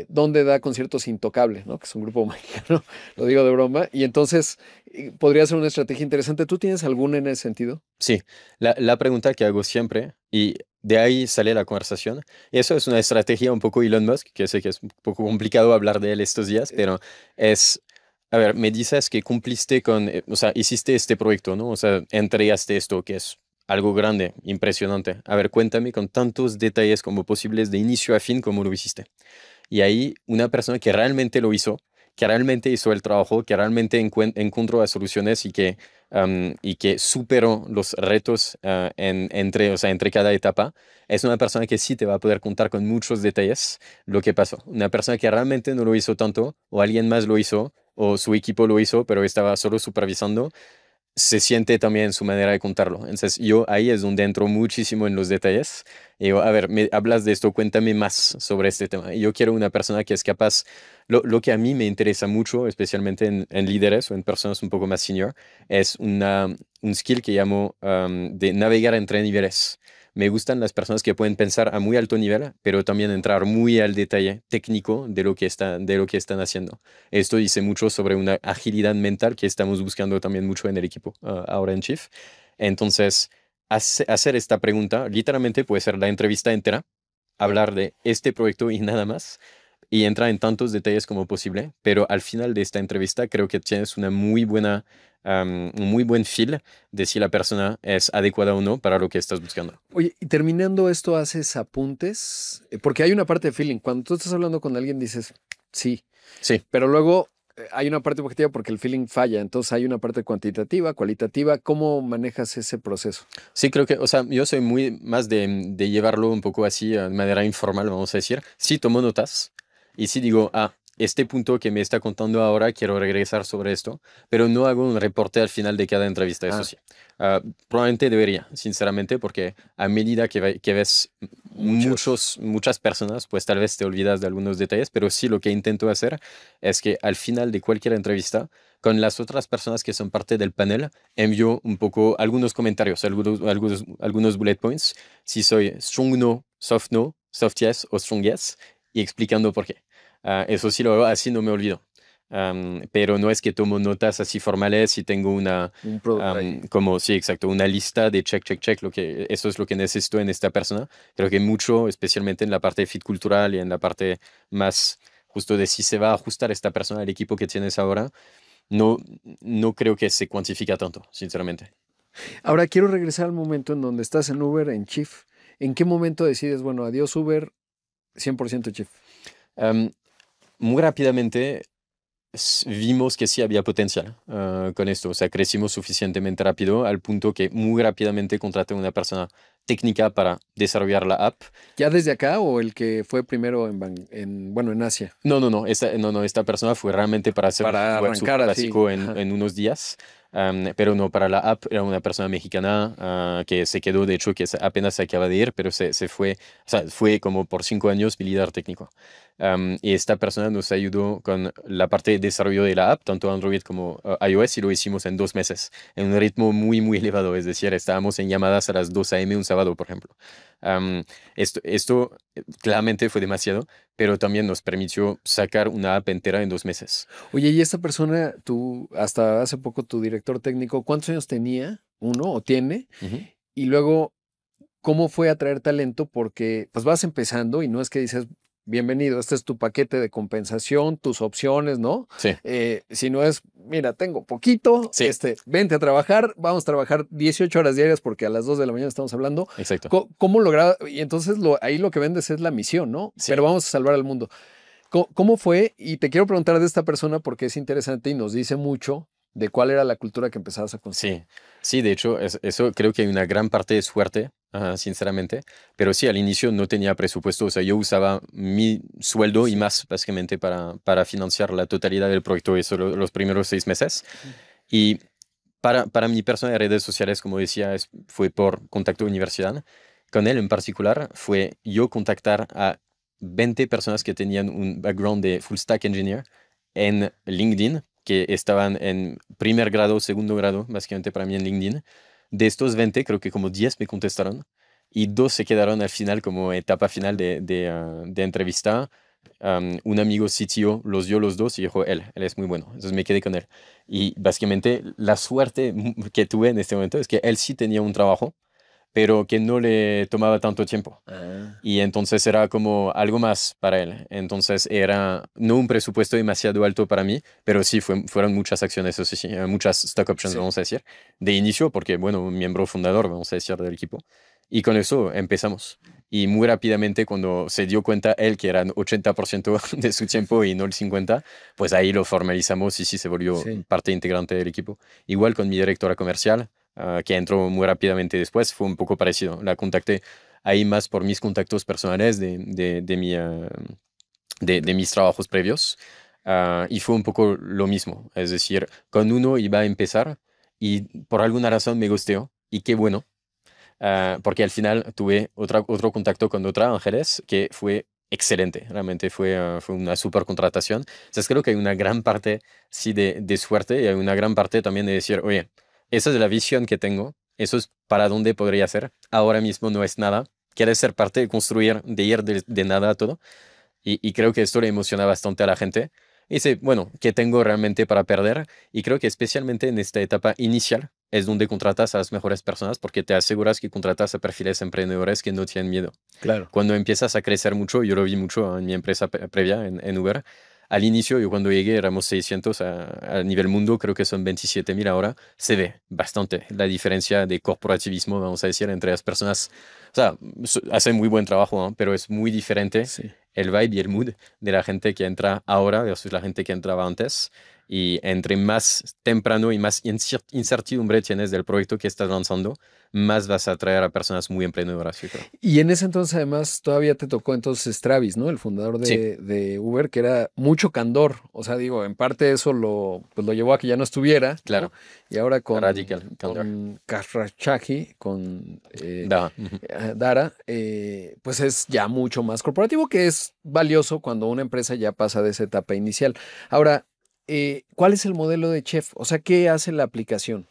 C: dónde da conciertos Intocable, ¿no? Que es un grupo mexicano, lo digo de broma. Y entonces podría ser una estrategia interesante. ¿Tú tienes alguna en ese sentido?
B: Sí, la pregunta que hago siempre, y de ahí sale la conversación, y eso es una estrategia un poco Elon Musk, que sé que es un poco complicado hablar de él estos días, pero es, a ver, me dices que cumpliste o sea, hiciste este proyecto, ¿no? O sea, entregaste esto, que es algo grande, impresionante. A ver, cuéntame con tantos detalles como posibles de inicio a fin cómo lo hiciste. Y ahí una persona que realmente lo hizo, que realmente hizo el trabajo, que realmente encontró las soluciones y que y que superó los retos entre cada etapa, es una persona que sí te va a poder contar con muchos detalles lo que pasó. Una persona que realmente no lo hizo tanto, o alguien más lo hizo, o su equipo lo hizo, pero estaba solo supervisando, se siente también su manera de contarlo. Entonces, yo ahí es donde entro muchísimo en los detalles. Y digo, a ver, me hablas de esto, cuéntame más sobre este tema. Y yo quiero una persona que es capaz, lo que a mí me interesa mucho, especialmente en líderes o en personas un poco más senior, es un skill que llamo de navegar entre niveles. Me gustan las personas que pueden pensar a muy alto nivel, pero también entrar muy al detalle técnico de lo que están haciendo. Esto dice mucho sobre una agilidad mental que estamos buscando también mucho en el equipo, ahora en Chief. Entonces, hacer esta pregunta literalmente puede ser la entrevista entera, hablar de este proyecto y nada más, y entrar en tantos detalles como posible, pero al final de esta entrevista creo que tienes un muy buen feel de si la persona es adecuada o no para lo que estás buscando.
C: Oye, y terminando esto, ¿haces apuntes? Porque hay una parte de feeling. Cuando tú estás hablando con alguien dices, sí,
B: Sí.
C: pero luego hay una parte objetiva porque el feeling falla. Entonces hay una parte cuantitativa, cualitativa. ¿Cómo manejas ese proceso?
B: Sí, creo que, o sea, yo soy muy más de llevarlo un poco así, de manera informal, vamos a decir. Sí tomo notas y sí digo, este punto que me está contando ahora, quiero regresar sobre esto, pero no hago un reporte al final de cada entrevista, eso
C: Ah,
B: sí. Probablemente debería, sinceramente, porque a medida que ves
C: muchos.
B: muchas personas, pues tal vez te olvidas de algunos detalles, pero sí lo que intento hacer es que al final de cualquier entrevista, con las otras personas que son parte del panel, envío un poco algunos comentarios, algunos bullet points, si soy strong no, soft yes o strong yes, y explicando por qué. Eso sí lo hago, así no me olvido. Pero no es que tomo notas así formales y tengo
C: Un producto ahí.
B: como, sí, exacto, una lista de check, check, check, eso es lo que necesito en esta persona. Creo que mucho, especialmente en la parte de fit cultural y en la parte más justo de si se va a ajustar esta persona al equipo que tienes ahora, no, no creo que se cuantifica tanto, sinceramente.
C: Ahora quiero regresar al momento en donde estás en Uber, en Chief. ¿En qué momento decides, bueno, adiós Uber, 100% Chief?
B: Am, Muy rápidamente vimos que sí había potencial con esto. O sea, crecimos suficientemente rápido al punto que muy rápidamente contraté una persona técnica para desarrollar la app.
C: ¿Ya desde acá o el que fue primero bueno, en Asia?
B: Esta persona fue realmente para hacer
C: Para
B: web
C: arrancar
B: súper
C: así.
B: básico
C: Ajá.
B: en unos días. Pero no, para la app era una persona mexicana que se quedó, de hecho, que apenas se acaba de ir, pero se fue, o sea, fue como por 5 años mi líder técnico. Y esta persona nos ayudó con la parte de desarrollo de la app, tanto Android como iOS, y lo hicimos en 2 meses, en un ritmo muy, muy elevado. Es decir, estábamos en llamadas a las 2 a.m. un sábado, por ejemplo. Esto claramente fue demasiado, pero también nos permitió sacar una app entera en 2 meses.
C: Oye, y esta persona, tú, hasta hace poco tu director técnico, ¿cuántos años tenía? ¿Uno o tiene?
B: Ujú.
C: Y luego, ¿cómo fue atraer talento? Porque pues vas empezando y no es que dices, bienvenido, este es tu paquete de compensación, tus opciones, ¿no?
B: Sí,
C: Sino es, mira, tengo poquito,
B: sí,
C: vente a trabajar, vamos a trabajar 18 horas diarias porque a las 2 de la mañana estamos hablando.
B: exacto.
C: ¿Cómo lograr? Y entonces ahí lo que vendes es la misión, ¿no?
B: Sí.
C: Pero vamos a salvar al mundo. ¿Cómo fue? Y te quiero preguntar de esta persona porque es interesante y nos dice mucho de cuál era la cultura que empezabas a construir.
B: Sí, sí, de hecho, eso creo que hay una gran parte de suerte, sinceramente, pero sí, al inicio no tenía presupuesto, o sea, yo usaba mi sueldo y
C: Sí.
B: más básicamente para financiar la totalidad del proyecto, eso los primeros 6 meses. Y para mi persona de redes sociales, como decía, fue por contacto de universidad. Con él en particular, fue yo contactar a 20 personas que tenían un background de full stack engineer en LinkedIn, que estaban en primer grado, segundo grado, básicamente para mí en LinkedIn. De estos 20, creo que como 10 me contestaron y dos se quedaron al final como etapa final de entrevista. Un amigo CTO los dio los dos y dijo, él es muy bueno. Entonces me quedé con él. Y básicamente la suerte que tuve en este momento es que él sí tenía un trabajo, pero que no le tomaba tanto tiempo.
C: Ah.
B: Y entonces era como algo más para él. Entonces era no un presupuesto demasiado alto para mí, pero sí fueron muchas acciones, eso sí, muchas stock options,
C: Sí.
B: vamos a decir, de inicio, porque, bueno, un miembro fundador, vamos a decir, del equipo. Y con eso empezamos. Y muy rápidamente, cuando se dio cuenta él que eran 80% de su tiempo y no el 50%, pues ahí lo formalizamos y sí se volvió
C: Sí.
B: parte integrante del equipo. Igual con mi directora comercial, que entró muy rápidamente después, fue un poco parecido. La contacté ahí más por mis contactos personales de mis trabajos previos. Y fue un poco lo mismo. Es decir, con uno iba a empezar y por alguna razón me gusteó. Y qué bueno, porque al final tuve otro contacto con otra Ángeles que fue excelente, realmente fue una super contratación. Entonces creo que hay una gran parte, sí, de suerte y hay una gran parte también de decir, oye, esa es la visión que tengo, eso es para dónde podría ser, ahora mismo no es nada, quieres ser parte de construir, de ir de nada a todo. Y creo que esto le emociona bastante a la gente. Y dice, bueno, ¿qué tengo realmente para perder? Y creo que especialmente en esta etapa inicial es donde contratas a las mejores personas porque te aseguras que contratas a perfiles emprendedores que no tienen miedo.
C: Claro.
B: Cuando empiezas a crecer mucho, yo lo vi mucho en mi empresa previa, en Uber. Al inicio, yo cuando llegué éramos 600 a nivel mundo, creo que son 27.000 ahora. Se ve bastante la diferencia de corporativismo, vamos a decir, entre las personas. O sea, hacen muy buen trabajo, ¿no? Pero es muy diferente
C: Sí.
B: el vibe y el mood de la gente que entra ahora versus la gente que entraba antes. Y entre más temprano y más incertidumbre tienes del proyecto que estás lanzando, más vas a atraer a personas muy emprendedoras, yo creo.
C: Y en ese entonces, además, todavía te tocó entonces Travis, ¿no? El fundador
B: Sí,
C: de Uber, que era mucho candor. O sea, digo, en parte eso pues lo llevó a que ya no estuviera, ¿no?
B: claro.
C: Y ahora
B: Radical candor.
C: con Khashoggi, con
B: Da, ujú.
C: Dara, pues es ya mucho más corporativo, que es valioso cuando una empresa ya pasa de esa etapa inicial. Ahora, ¿cuál es el modelo de Chef? O sea, ¿qué hace la aplicación?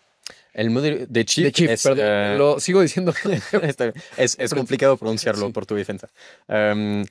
B: El modelo de
C: De
B: Chief
C: Chief,
B: es,
C: perdón, lo sigo diciendo.
B: está bien, es complicado pronunciarlo
C: Sí.
B: por tu defensa. Em,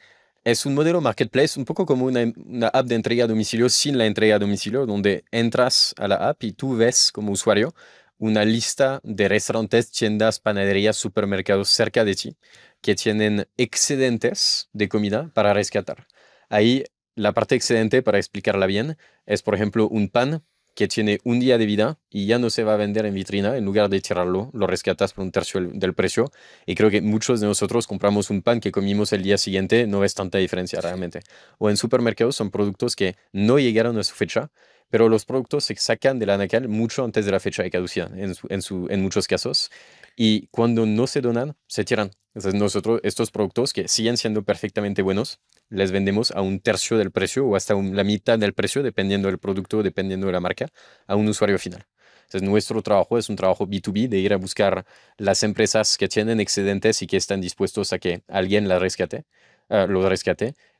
B: es un modelo marketplace, un poco como una app de entrega a domicilio sin la entrega a domicilio, donde entras a la app y tú ves como usuario una lista de restaurantes, tiendas, panaderías, supermercados cerca de ti que tienen excedentes de comida para rescatar. Ahí la parte excedente, para explicarla bien, es por ejemplo un pan que tiene un día de vida y ya no se va a vender en vitrina, en lugar de tirarlo, lo rescatas por un tercio del precio. Y creo que muchos de nosotros compramos un pan que comimos el día siguiente, no ves tanta diferencia realmente. O en supermercados son productos que no llegaron a su fecha, pero los productos se sacan de la anaquel mucho antes de la fecha de caducidad, en muchos casos. Y cuando no se donan, se tiran. Entonces nosotros, estos productos que siguen siendo perfectamente buenos, les vendemos a un tercio del precio o hasta la mitad del precio, dependiendo del producto, dependiendo de la marca, a un usuario final. Entonces, nuestro trabajo es un trabajo B2B de ir a buscar las empresas que tienen excedentes y que están dispuestos a que alguien lo rescate,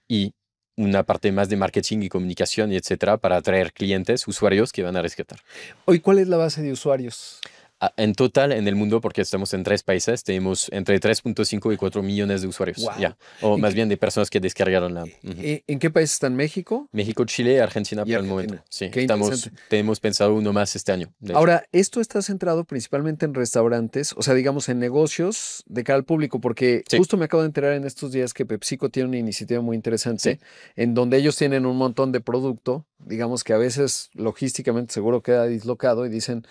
B: y una parte más de marketing y comunicación y etcétera para atraer clientes, usuarios que van a rescatar.
C: Hoy, ¿cuál es la base de usuarios?
B: En total, en el mundo, porque estamos en 3 países, tenemos entre 3.5 y 4 millones de usuarios,
C: Wow.
B: ya. O
C: ¿En
B: más
C: qué,
B: bien de personas que descargaron la app. Ujú.
C: en qué país están? ¿México
B: México, Chile, Argentina
C: y
B: por el momento.
C: Argentina?
B: Sí,
C: Qué interesante.
B: tenemos pensado uno más este año, de hecho.
C: Ahora, esto está centrado principalmente en restaurantes, o sea, digamos en negocios de cara al público, porque
B: Sí,
C: justo me acabo de enterar en estos días que PepsiCo tiene una iniciativa muy interesante
B: sí,
C: en donde ellos tienen un montón de producto, digamos que a veces logísticamente seguro queda dislocado y dicen,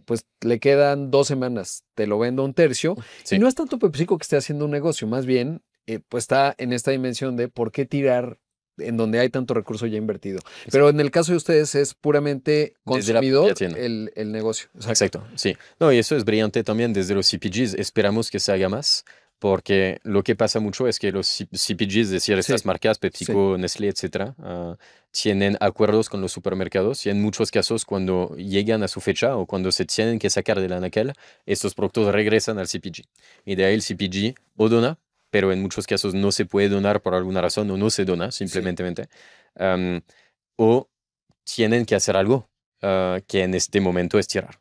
C: pues le quedan 2 semanas, te lo vendo a un tercio, y
B: sí,
C: no es tanto PepsiCo que esté haciendo un negocio, más bien, pues está en esta dimensión de por qué tirar en donde hay tanto recurso ya invertido.
B: sí.
C: Pero en el caso de ustedes es puramente
B: Desde la propia
C: consumidor
B: tienda.
C: el negocio. Exacto.
B: Exacto, sí. No, y eso es brillante también desde los CPGs. Esperamos que se haga más, porque lo que pasa mucho es que los CPGs, es decir, estas
C: Sí,
B: marcas,
C: sí,
B: PepsiCo, Nestlé, etcétera, tienen acuerdos con los supermercados y en muchos casos cuando llegan a su fecha o cuando se tienen que sacar de la anaquel, estos productos regresan al CPG. Y de ahí el CPG o dona, pero en muchos casos no se puede donar por alguna razón o no se dona
C: sí.
B: simplemente, am, o tienen que hacer algo que en este momento es tirar.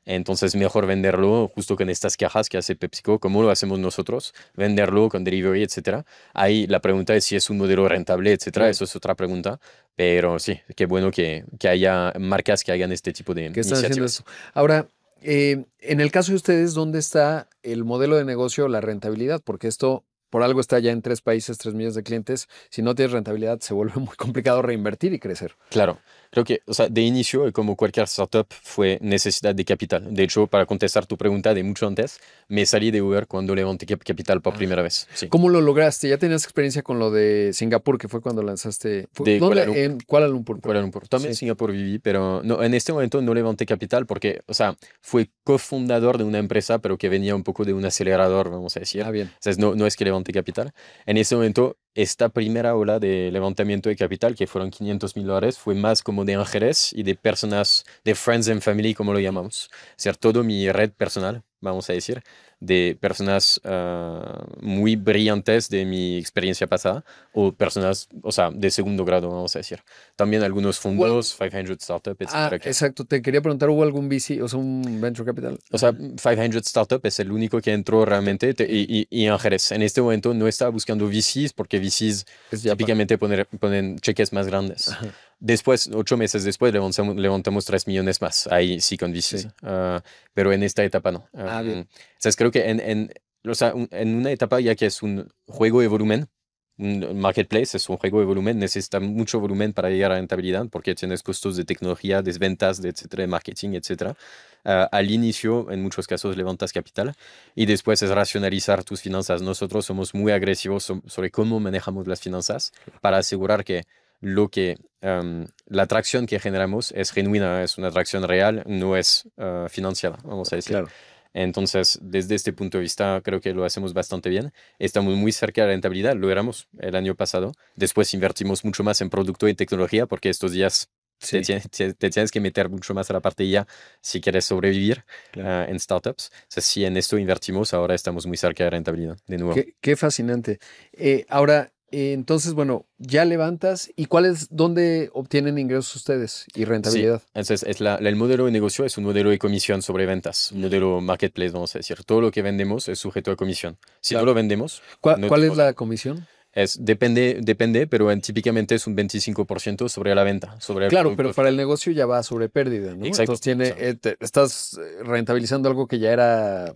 B: Entonces, mejor venderlo justo con estas cajas que hace PepsiCo, como lo hacemos nosotros, venderlo con delivery, etcétera. Ahí la pregunta es si es un modelo rentable, etcétera.
C: Claro.
B: Eso es otra pregunta. Pero sí, qué bueno que haya marcas que hagan este tipo de
C: ¿Qué están haciendo
B: iniciativas.
C: esto? Ahora, en el caso de ustedes, ¿dónde está el modelo de negocio, la rentabilidad? Porque esto, por algo está ya en 3 países, 3 millones de clientes. Si no tienes rentabilidad, se vuelve muy complicado reinvertir y crecer.
B: Claro, Creo que, o sea, de inicio, como cualquier startup, fue necesidad de capital. De hecho, para contestar tu pregunta de mucho antes, me salí de Uber cuando levanté capital por primera vez. Sí.
C: ¿Cómo lo lograste? ¿Ya tenías experiencia con lo de Singapur, que fue cuando lanzaste?
B: De
C: ¿Dónde?
B: Kuala Lumpur.
C: En Kuala Lumpur.
B: Kuala Lumpur. También en
C: Sí.
B: Singapur viví, pero no, en este momento no levanté capital porque, o sea, fui cofundador de una empresa, pero que venía un poco de un acelerador, vamos a decir.
C: Ah, bien.
B: O sea, no es que levanté capital. En este momento, esta primera ola de levantamiento de capital, que fueron $500,000, fue más como de ángeles y de personas, de friends and family, como lo llamamos. O sea, todo mi red personal, vamos a decir, de personas muy brillantes de mi experiencia pasada o personas, o sea, de segundo grado, vamos a decir. También algunos fondos, 500 Startup, etcétera.
C: Exacto. Te quería preguntar, ¿hubo algún VC, o sea, un Venture Capital?
B: O sea, 500 Startup es el único que entró realmente y Ángeles. En este momento no estaba buscando VCs porque VCs típicamente ponen cheques más grandes.
C: Ajá.
B: Después, 8 meses después, levantamos 3 millones más. Ahí sí con VCs.
C: Sí.
B: Pero en esta etapa no.
C: Bien.
B: O sea, creo que o sea, en una etapa ya que es un juego de volumen, un marketplace es un juego de volumen, necesita mucho volumen para llegar a rentabilidad porque tienes costos de tecnología, de ventas, de etcétera, de marketing, etcétera. Al inicio, en muchos casos, levantas capital y después es racionalizar tus finanzas. Nosotros somos muy agresivos sobre cómo manejamos las finanzas para asegurar que la atracción que generamos es genuina, es una atracción real, no es financiada, vamos a decir.
C: Claro.
B: Entonces, desde este punto de vista, creo que lo hacemos bastante bien. Estamos muy cerca de la rentabilidad, lo éramos el año pasado. Después invertimos mucho más en producto y tecnología porque estos días
C: Sí.
B: te tienes que meter mucho más a la parte ya si quieres sobrevivir
C: Claro.
B: en startups. O sea, si en esto invertimos, ahora estamos muy cerca de rentabilidad, de nuevo.
C: Qué fascinante. Ahora, entonces, bueno, ya levantas. ¿Y dónde obtienen ingresos ustedes y rentabilidad?
B: Sí, entonces el modelo de negocio es un modelo de comisión sobre ventas, un modelo marketplace, vamos a decir. Todo lo que vendemos es sujeto a comisión. Si
C: Claro.
B: no lo vendemos,
C: ¿Cuál es
B: tenemos-
C: la comisión?
B: depende, pero típicamente es un 25% sobre la venta, sobre el
C: Claro,
B: producto.
C: pero para el negocio ya va sobre pérdida, ¿no?
B: Exacto.
C: Entonces estás rentabilizando algo que ya era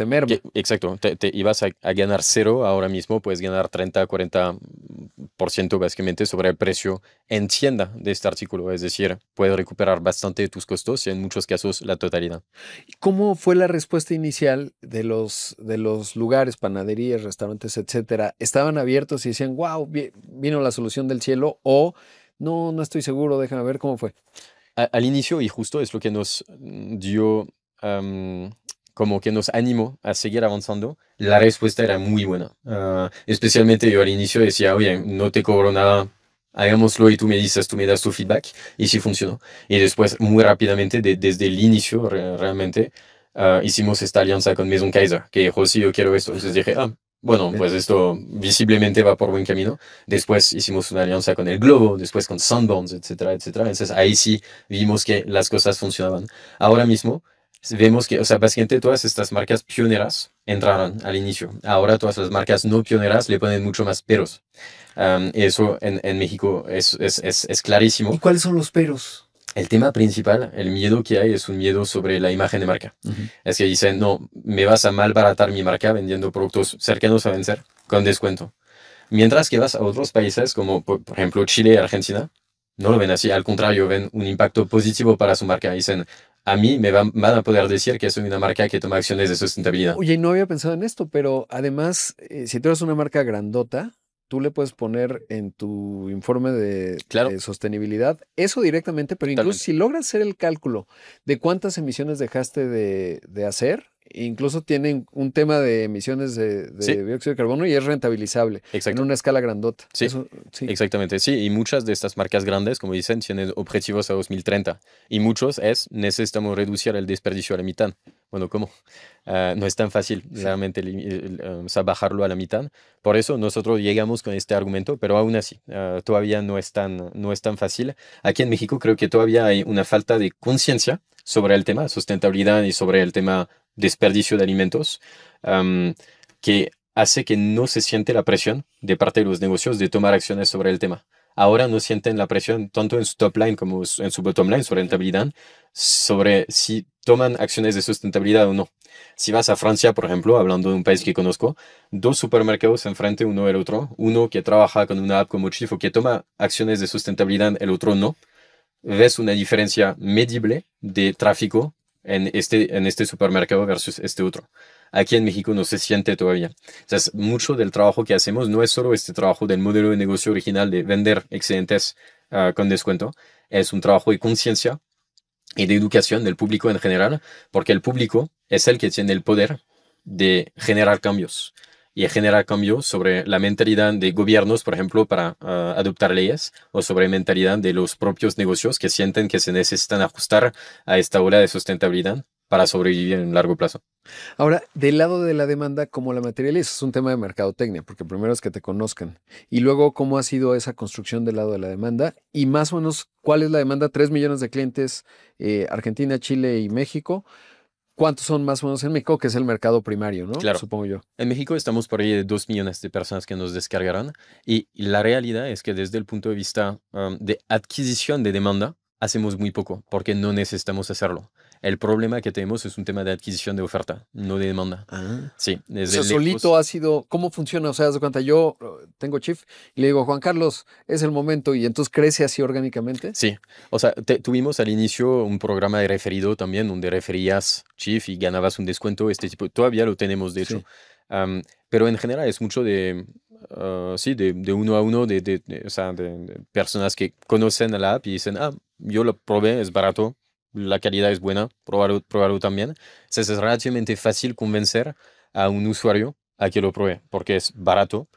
C: merma.
B: Exacto, te ibas a ganar cero, ahora mismo puedes ganar 30-40% básicamente sobre el precio en tienda de este artículo, es decir, puedes recuperar bastante de tus costos y en muchos casos la totalidad.
C: ¿Cómo fue la respuesta inicial de los lugares, panaderías, restaurantes, etcétera? ¿Estaban abiertos y decían, wow, vino la solución del cielo? O no estoy seguro, déjame ver cómo fue.
B: Al inicio, y justo es lo que nos dio, como que nos animó a seguir avanzando, la respuesta era muy buena. Especialmente yo al inicio decía, oye, no te cobro nada, hagámoslo y tú me dices, tú me das tu feedback, y sí funcionó. Y después, muy rápidamente, desde el inicio, realmente, hicimos esta alianza con Maison Kaiser, que dijo, sí, yo quiero esto. Entonces dije, bueno, pues esto visiblemente va por buen camino. Después hicimos una alianza con El Globo, después con Sunburns, etcétera, etcétera. Entonces ahí sí vimos que las cosas funcionaban. Ahora mismo vemos que, o sea, básicamente todas estas marcas pioneras entraron al inicio. Ahora todas las marcas no pioneras le ponen mucho más peros. Eso en México es clarísimo.
C: ¿Y cuáles son los peros?
B: El tema principal, el miedo que hay es un miedo sobre la imagen de marca. Es que dicen, no, me vas a malbaratar mi marca vendiendo productos cercanos a vencer con descuento. Mientras que vas a otros países como por ejemplo Chile y Argentina, no lo ven así, al contrario, ven un impacto positivo para su marca. Dicen, a mí van a poder decir que soy una marca que toma acciones de sustentabilidad.
C: Oye, no había pensado en esto, pero además, si tú eres una marca grandota, tú le puedes poner en tu informe de sostenibilidad eso directamente, pero incluso si logras hacer el cálculo de cuántas emisiones dejaste de hacer, incluso tienen un tema de emisiones de dióxido de carbono y es rentabilizable en una escala grandota.
B: Sí, exactamente, sí. Y muchas de estas marcas grandes, como dicen, tienen objetivos a 2030. Y muchos necesitamos reducir el desperdicio a la mitad. Bueno, ¿cómo? No es tan fácil realmente bajarlo a la mitad. Por eso nosotros llegamos con este argumento, pero aún así, todavía no es tan fácil. Aquí en México creo que todavía hay una falta de conciencia sobre el tema sustentabilidad y sobre el tema desperdicio de alimentos, que hace que no se siente la presión de parte de los negocios de tomar acciones sobre el tema. Ahora no sienten la presión tanto en su top line como en su bottom line, sobre rentabilidad, sobre si toman acciones de sustentabilidad o no. Si vas a Francia, por ejemplo, hablando de un país que conozco, 2 supermercados enfrente uno del otro, uno que trabaja con una app como Chief o que toma acciones de sustentabilidad, el otro no. ves una diferencia medible de tráfico en este supermercado versus este otro. Aquí en México no se siente todavía. O sea, mucho del trabajo que hacemos no es solo este trabajo del modelo de negocio original de vender excedentes con descuento, es un trabajo de conciencia y de educación del público en general, porque el público es el que tiene el poder de generar cambios y generar cambios sobre la mentalidad de gobiernos, por ejemplo, para adoptar leyes, o sobre mentalidad de los propios negocios que sienten que se necesitan ajustar a esta ola de sustentabilidad para sobrevivir en largo plazo.
C: Ahora, del lado de la demanda, ¿cómo la materializas? Es un tema de mercadotecnia, porque primero es que te conozcan. Y luego, ¿cómo ha sido esa construcción del lado de la demanda? Y más o menos, ¿cuál es la demanda? 3 millones de clientes, Argentina, Chile y México. ¿Cuántos son más o menos en México, que es el mercado primario, ¿no?
B: Claro.
C: Supongo yo.
B: En México estamos por ahí de 2 millones de personas que nos descargarán y la realidad es que desde el punto de vista de adquisición de demanda, hacemos muy poco porque no necesitamos hacerlo. El problema que tenemos es un tema de adquisición de oferta, no de demanda.
C: Ah.
B: Sí,
C: O
B: desde
C: sea, solito ha sido, ¿cómo funciona? O sea, haz de cuenta, yo tengo Chief y le digo, Juan Carlos, es el momento, y entonces crece así orgánicamente.
B: Sí, o sea, tuvimos al inicio un programa de referido también, donde referías Chief y ganabas un descuento, este tipo, todavía lo tenemos de hecho.
C: Sí.
B: Pero en general es mucho de, sí, de uno a uno, o sea, de personas que conocen a la app y dicen, ah, yo lo probé, es barato, la calidad es buena, probarlo también. Entonces es relativamente fácil convencer a un usuario a que lo pruebe, porque es barato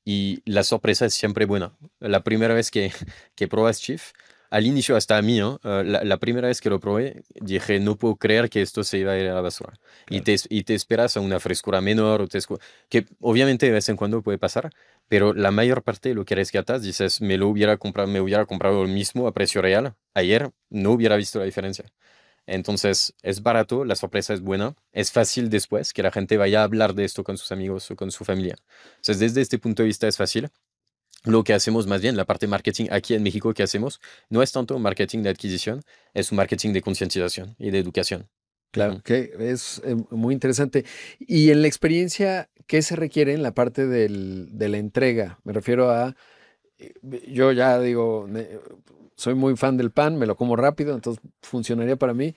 B: y la sorpresa es siempre buena. La primera vez que pruebas Chief, al inicio hasta a mí, ¿no? La primera vez que lo probé, dije, no puedo creer que esto se iba a ir a la basura.
C: Claro.
B: Y te esperas a una frescura menor, que obviamente de vez en cuando puede pasar, pero la mayor parte de lo que rescatas, dices, me hubiera comprado el mismo a precio real ayer, no hubiera visto la diferencia. Entonces, es barato, la sorpresa es buena, es fácil después que la gente vaya a hablar de esto con sus amigos o con su familia. Entonces, desde este punto de vista es fácil. Lo que hacemos más bien, la parte marketing aquí en México que hacemos, no es tanto un marketing de adquisición, es un marketing de concientización y de educación.
C: Claro,
B: Ujú.
C: que es muy interesante. Y en la experiencia, ¿qué se requiere en la parte de la entrega? Me refiero a, eh, yo ya digo, soy muy fan del pan, me lo como rápido, entonces funcionaría para mí.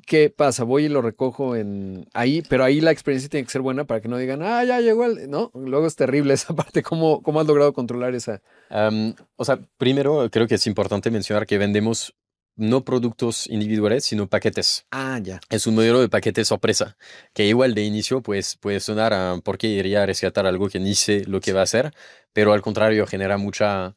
C: ¿Qué pasa? Voy y lo recojo en ahí, pero ahí la experiencia tiene que ser buena para que no digan, ah, ya llegó el, ¿no? Luego es terrible esa parte. ¿Cómo has logrado controlar esa?
B: O sea, primero creo que es importante mencionar que vendemos no productos individuales, sino paquetes.
C: Ah, ya.
B: Es un modelo de paquete sorpresa, que igual de inicio pues, puede sonar a por qué iría a rescatar algo que ni sé lo que va a hacer, pero al contrario genera mucha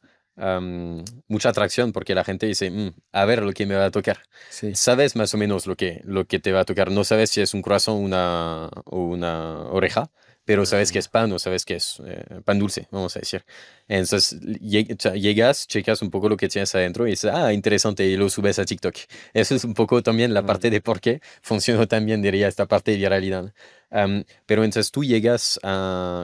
B: atracción porque la gente dice, a ver lo que me va a tocar.
C: Sí.
B: Sabes más o menos lo que te va a tocar, no sabes si es un corazón o una oreja, pero sabes que
C: Ah,
B: es pan o sabes que es pan dulce, vamos a decir. Entonces o sea, llegas, checas un poco lo que tienes adentro y dices, ah, interesante, y lo subes a TikTok. Eso es un poco también la
C: órale.
B: parte de por qué funcionó tan bien, diría, esta parte de viralidad. Pero entonces tú llegas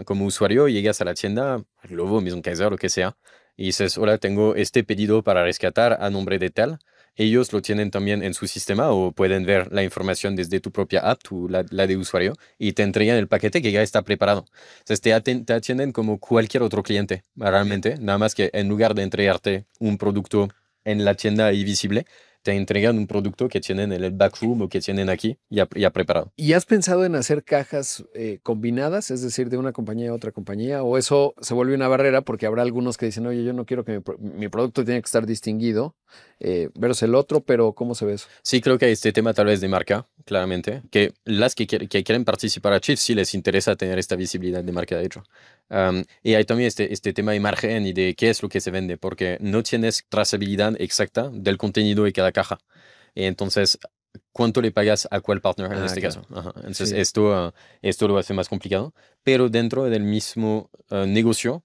B: como usuario, llegas a la tienda, al Glovo, Maison Kaiser, lo que sea, y dices, hola, tengo este pedido para rescatar a nombre de tal. Ellos lo tienen también en su sistema o pueden ver la información desde tu propia app, la de usuario, y te entregan el paquete que ya está preparado. Entonces te atienden como cualquier otro cliente, realmente, nada más que en lugar de entregarte un producto en la tienda ahí visible, te entregan un producto que tienen en el backroom o que tienen aquí ya preparado.
C: ¿Y has pensado en hacer cajas combinadas, es decir, de una compañía a otra compañía? ¿O eso se vuelve una barrera porque habrá algunos que dicen, oye, yo no quiero que mi producto tiene que estar distinguido versus el otro, pero ¿cómo se ve eso?
B: Sí, creo que hay este tema tal vez de marca, claramente, que las que quieren participar a Chief sí les interesa tener esta visibilidad de marca, de hecho. Y hay también este tema de margen y de qué es lo que se vende, porque no tienes trazabilidad exacta del contenido de cada caja. Y entonces, ¿cuánto le pagas a cuál partner en
C: Ah,
B: este
C: claro.
B: caso? Ajá. Entonces,
C: Sí.
B: esto lo hace más complicado, pero dentro del mismo negocio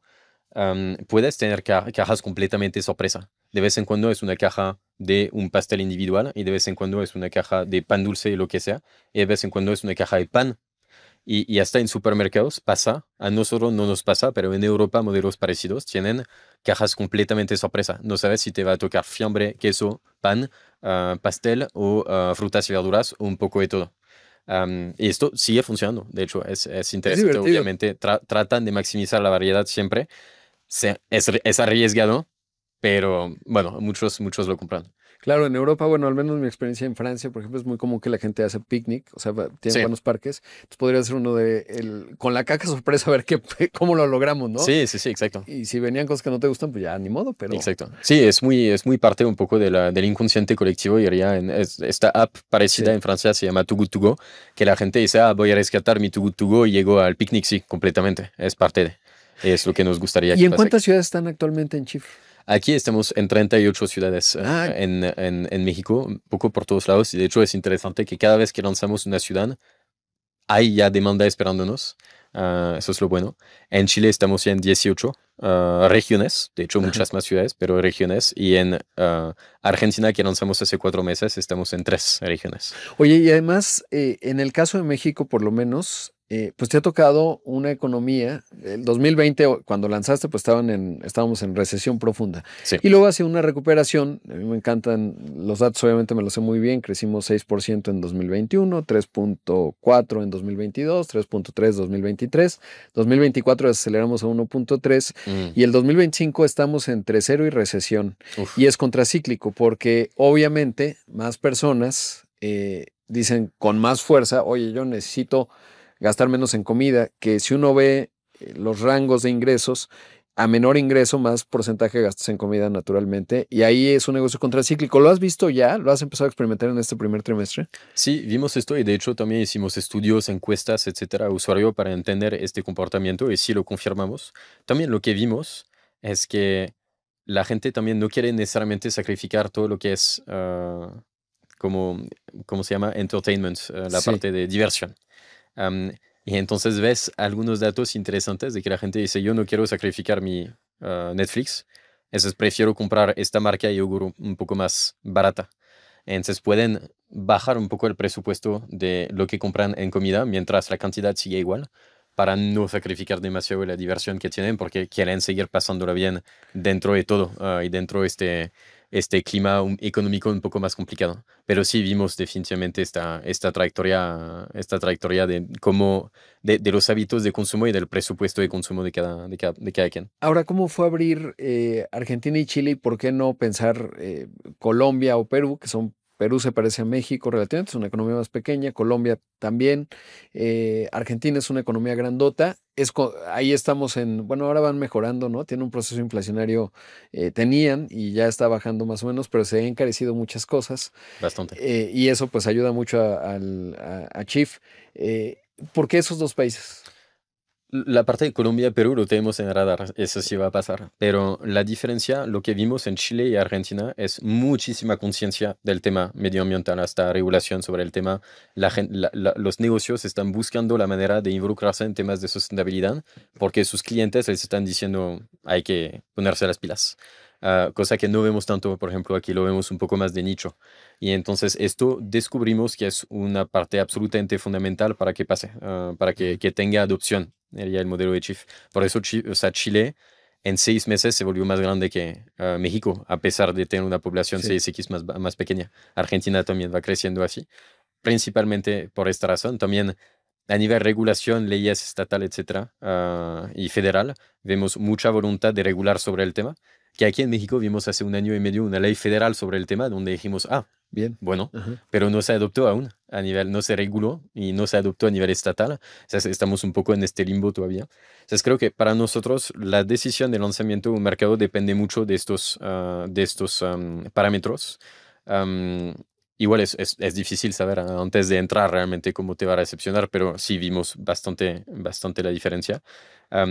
B: puedes tener cajas completamente sorpresa. De vez en cuando es una caja de un pastel individual y de vez en cuando es una caja de pan dulce y lo que sea, y de vez en cuando es una caja de pan. Y hasta en supermercados pasa, a nosotros no nos pasa, pero en Europa modelos parecidos tienen cajas completamente sorpresa. No sabes si te va a tocar fiambre, queso, pan, pastel o frutas y verduras o un poco de todo. Y esto sigue funcionando, de hecho, es
C: Es
B: interesante.
C: divertido.
B: Obviamente tratan de maximizar la variedad siempre, es arriesgado, pero bueno, muchos lo compran.
C: Claro, en Europa, bueno, al menos mi experiencia en Francia, por ejemplo, es muy común que la gente hace picnic, o sea, tienen
B: Sí,
C: buenos parques. Entonces podría ser uno con la caca sorpresa, a ver cómo lo logramos, ¿no?
B: sí, sí, sí, exacto.
C: Y si venían cosas que no te gustan, pues ya ni modo, pero
B: Exacto. Sí, es muy parte un poco del inconsciente colectivo. Diría, esta app parecida
C: sí.
B: en Francia se llama Too Good To Go, que la gente dice, ah, voy a rescatar mi Too Good To Go y llego al picnic. Sí, completamente. Es parte de. Es lo que nos gustaría
C: ¿Y
B: que
C: en
B: pase aquí.
C: cuántas ciudades están actualmente en Chifre?
B: Aquí estamos en 38 ciudades
C: Ah,
B: en México, un poco por todos lados. Y de hecho es interesante que cada vez que lanzamos una ciudad, hay ya demanda esperándonos. Eso es lo bueno. En Chile estamos ya en 18 regiones, de hecho
C: ajá.
B: muchas más ciudades, pero regiones. Y en Argentina, que lanzamos hace 4 meses, estamos en 3 regiones.
C: Oye, y además, en el caso de México, por lo menos, pues te ha tocado una economía. El 2020, cuando lanzaste, pues estábamos en recesión profunda.
B: Sí.
C: Y luego hacia una recuperación. A mí me encantan los datos, obviamente me los sé muy bien. Crecimos 6% en 2021, 3.4 en 2022, 3.3 en 2023. 2024 aceleramos a 1.3
B: Mm,
C: y el 2025 estamos entre cero y recesión.
B: uf,
C: Y es contracíclico porque obviamente más personas dicen con más fuerza, oye, yo necesito gastar menos en comida, que si uno ve los rangos de ingresos, a menor ingreso, más porcentaje gastas en comida naturalmente. Y ahí es un negocio contracíclico. ¿Lo has visto ya? ¿Lo has empezado a experimentar en este primer trimestre?
B: sí, vimos esto y de hecho también hicimos estudios, encuestas, etcétera, a usuario para entender este comportamiento y sí lo confirmamos. También lo que vimos es que la gente también no quiere necesariamente sacrificar todo lo que es como, ¿cómo se llama? Entertainment, la
C: Sí.
B: parte de diversión. Am, y entonces ves algunos datos interesantes de que la gente dice, yo no quiero sacrificar mi Netflix, entonces prefiero comprar esta marca de yogur un poco más barata. Entonces pueden bajar un poco el presupuesto de lo que compran en comida mientras la cantidad sigue igual para no sacrificar demasiado la diversión que tienen porque quieren seguir pasándola bien dentro de todo y dentro de este clima económico un poco más complicado. Pero sí vimos definitivamente esta trayectoria de cómo, de los hábitos de consumo y del presupuesto de consumo de cada quien.
C: Ahora, ¿cómo fue abrir Argentina y Chile y por qué no pensar Colombia o Perú, que son, Perú se parece a México relativamente, es una economía más pequeña, Colombia también, Argentina es una economía grandota, ahí estamos bueno, ahora van mejorando, ¿no? Tiene un proceso inflacionario, tenían y ya está bajando más o menos, pero se han encarecido muchas cosas
B: Bastante.
C: y eso pues ayuda mucho a Chief. ¿Por qué esos dos países?
B: La parte de Colombia y Perú lo tenemos en radar, eso sí va a pasar. Pero la diferencia, lo que vimos en Chile y Argentina, es muchísima conciencia del tema medioambiental, hasta regulación sobre el tema. Los negocios están buscando la manera de involucrarse en temas de sustentabilidad porque sus clientes les están diciendo hay que ponerse las pilas. Cosa que no vemos tanto, por ejemplo, aquí lo vemos un poco más de nicho. Y entonces esto descubrimos que es una parte absolutamente fundamental para que pase, para que tenga adopción sería el modelo de Chief. Por eso, o sea, Chile en 6 meses se volvió más grande que México, a pesar de tener una población
C: Sí.
B: 6x más pequeña. Argentina también va creciendo así, principalmente por esta razón. También a nivel regulación, leyes estatal, etcétera, y federal, vemos mucha voluntad de regular sobre el tema. Que aquí en México vimos hace un año y medio una ley federal sobre el tema donde dijimos, ah,
C: Bien.
B: bueno,
C: Ajá.
B: pero no se adoptó aún a nivel, no se reguló y no se adoptó a nivel estatal. O sea, estamos un poco en este limbo todavía. Entonces creo que para nosotros la decisión de lanzamiento de un mercado depende mucho de estos parámetros. Am, Igual es difícil saber antes de entrar realmente cómo te va a recepcionar, pero sí vimos bastante la diferencia.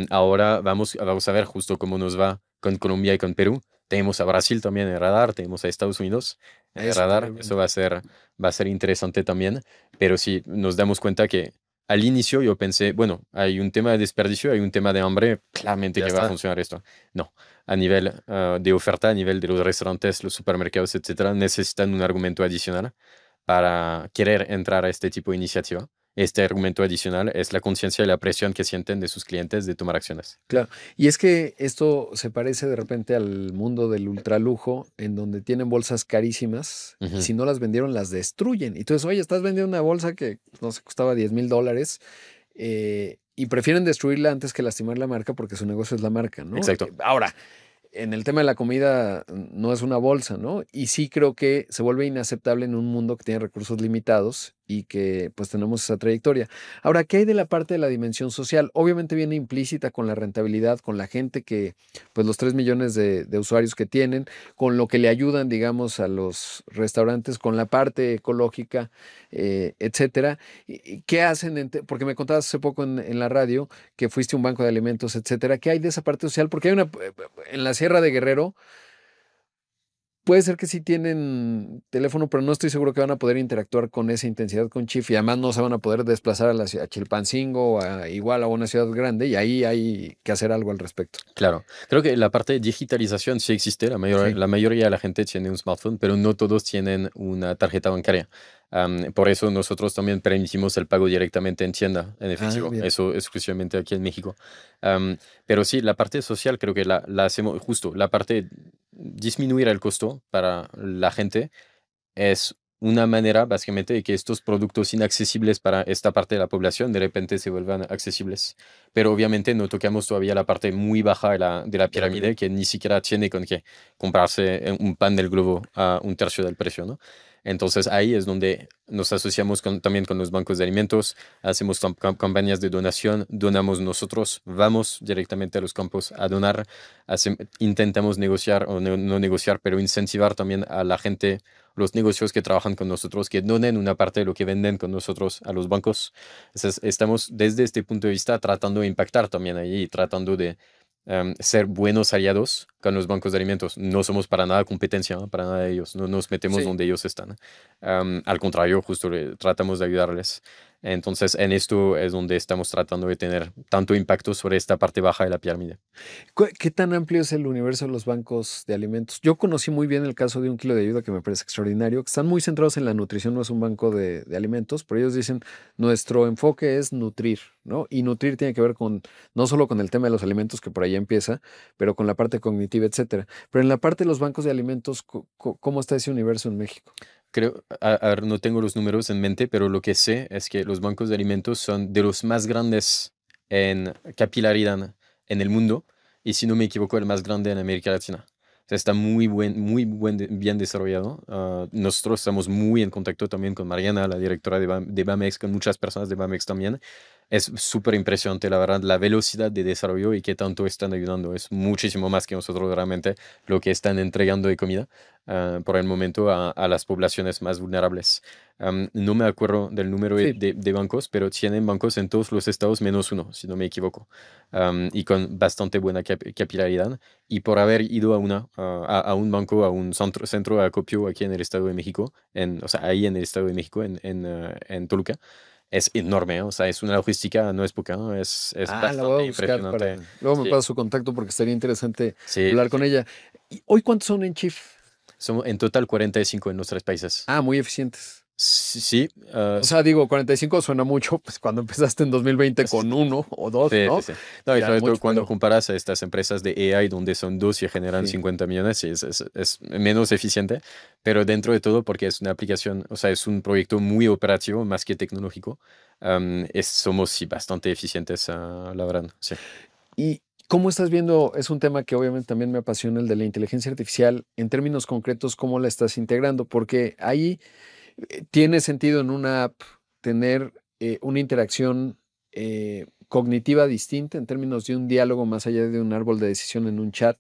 B: Ahora vamos a ver justo cómo nos va con Colombia y con Perú. Tenemos a Brasil también en radar, tenemos a Estados Unidos
C: Eso
B: radar.
C: también
B: Eso
C: viene.
B: va a ser interesante también, pero sí nos damos cuenta que al inicio yo pensé, bueno, hay un tema de desperdicio, hay un tema de hambre, claramente
C: Ya
B: que va a
C: está.
B: funcionar esto. No, a nivel de oferta, a nivel de los restaurantes, los supermercados, etcétera, necesitan un argumento adicional para querer entrar a este tipo de iniciativa. Este argumento adicional es la conciencia y la presión que sienten de sus clientes de tomar acciones.
C: Claro. Y es que esto se parece de repente al mundo del ultralujo, en donde tienen bolsas carísimas y
B: Ujú,
C: si no las vendieron, las destruyen. Y entonces, oye, estás vendiendo una bolsa que no sé, costaba $10,000 y prefieren destruirla antes que lastimar la marca porque su negocio es la marca, ¿no?
B: exacto.
C: Ahora, en el tema de la comida no es una bolsa, ¿no? Y sí creo que se vuelve inaceptable en un mundo que tiene recursos limitados y que pues tenemos esa trayectoria. Ahora, ¿qué hay de la parte de la dimensión social? Obviamente viene implícita con la rentabilidad, con la gente que, pues los 3 millones de usuarios que tienen, con lo que le ayudan, digamos, a los restaurantes, con la parte ecológica, etcétera. ¿Qué hacen? Porque me contabas hace poco en la radio que fuiste a un banco de alimentos, etcétera. ¿Qué hay de esa parte social? Porque hay una, en la Sierra de Guerrero, puede ser que sí tienen teléfono, pero no estoy seguro que van a poder interactuar con esa intensidad con Chief y además no se van a poder desplazar a Chilpancingo o igual a una ciudad grande y ahí hay que hacer algo al respecto.
B: Claro, creo que la parte de digitalización sí existe,
C: Sí.
B: la mayoría de la gente tiene un smartphone, pero no todos tienen una tarjeta bancaria. Por eso nosotros también permitimos el pago directamente en tienda, en efectivo,
C: Bien.
B: eso exclusivamente aquí en México. Pero sí, la parte social creo que la hacemos justo, la parte de disminuir el costo para la gente es una manera básicamente de que estos productos inaccesibles para esta parte de la población de repente se vuelvan accesibles. Pero obviamente no tocamos todavía la parte muy baja de la pirámide que ni siquiera tiene con qué comprarse un pan del globo a un tercio del precio, ¿no? Entonces ahí es donde nos asociamos también con los bancos de alimentos, hacemos campañas de donación, donamos nosotros, vamos directamente a los campos a donar, intentamos negociar o no negociar, pero incentivar también a la gente, los negocios que trabajan con nosotros, que donen una parte de lo que venden con nosotros a los bancos. Entonces, estamos desde este punto de vista tratando de impactar también ahí, y tratando de ser buenos aliados con los bancos de alimentos. No somos para nada competencia, ¿no? Para nada de ellos. No nos metemos
C: Sí.
B: donde ellos están. Al contrario, justo tratamos de ayudarles. Entonces, en esto es donde estamos tratando de tener tanto impacto sobre esta parte baja de la pirámide.
C: ¿Qué tan amplio es el universo de los bancos de alimentos? Yo conocí muy bien el caso de Un Kilo de Ayuda, que me parece extraordinario, que están muy centrados en la nutrición, no es un banco de alimentos, pero ellos dicen, nuestro enfoque es nutrir, ¿no? Y nutrir tiene que ver con, no solo con el tema de los alimentos, que por ahí empieza, pero con la parte cognitiva, etcétera. Pero en la parte de los bancos de alimentos, ¿cómo está ese universo en México?
B: Creo, a ver, no tengo los números en mente, pero lo que sé es que los bancos de alimentos son de los más grandes en capilaridad en el mundo y si no me equivoco, el más grande en América Latina. O sea, está bien desarrollado. Nosotros estamos muy en contacto también con Mariana, la directora de Bamex, con muchas personas de Bamex también. Es súper impresionante, la verdad, la velocidad de desarrollo y qué tanto están ayudando. Es muchísimo más que nosotros realmente lo que están entregando de comida por el momento a las poblaciones más vulnerables. No me acuerdo del número
C: Sí.
B: de bancos, pero tienen bancos en todos los estados menos uno, si no me equivoco, y con bastante buena capilaridad. Y por haber ido a un banco, a un centro de acopio aquí en el Estado de México, o sea, ahí en el Estado de México, en Toluca, es enorme, ¿eh? O sea, es una logística, no es poca, ¿no? Es
C: La voy
B: bastante
C: a buscar
B: impresionante.
C: Luego me
B: Sí,
C: pasa su contacto porque estaría interesante
B: sí,
C: hablar con ella. ¿Y hoy cuántos son en Chief?
B: somos en total 45 en nuestros países.
C: Muy eficientes.
B: Sí, sí,
C: O sea, digo, 45 suena mucho, pues cuando empezaste en 2020
B: sí,
C: con uno o dos,
B: sí,
C: ¿no?
B: sí. No, y
C: Ya
B: sobre todo
C: mucho,
B: cuando
C: pero
B: comparas a estas empresas de AI donde son dos y generan
C: sí.
B: 50 millones, sí, es menos eficiente, pero dentro de todo porque es una aplicación, o sea, es un proyecto muy operativo más que tecnológico, somos sí bastante eficientes, la verdad, sí.
C: ¿Y cómo estás viendo? Es un tema que obviamente también me apasiona, el de la inteligencia artificial. En términos concretos, ¿cómo la estás integrando? Porque ahí tiene sentido en una app tener una interacción cognitiva distinta en términos de un diálogo más allá de un árbol de decisión en un chat.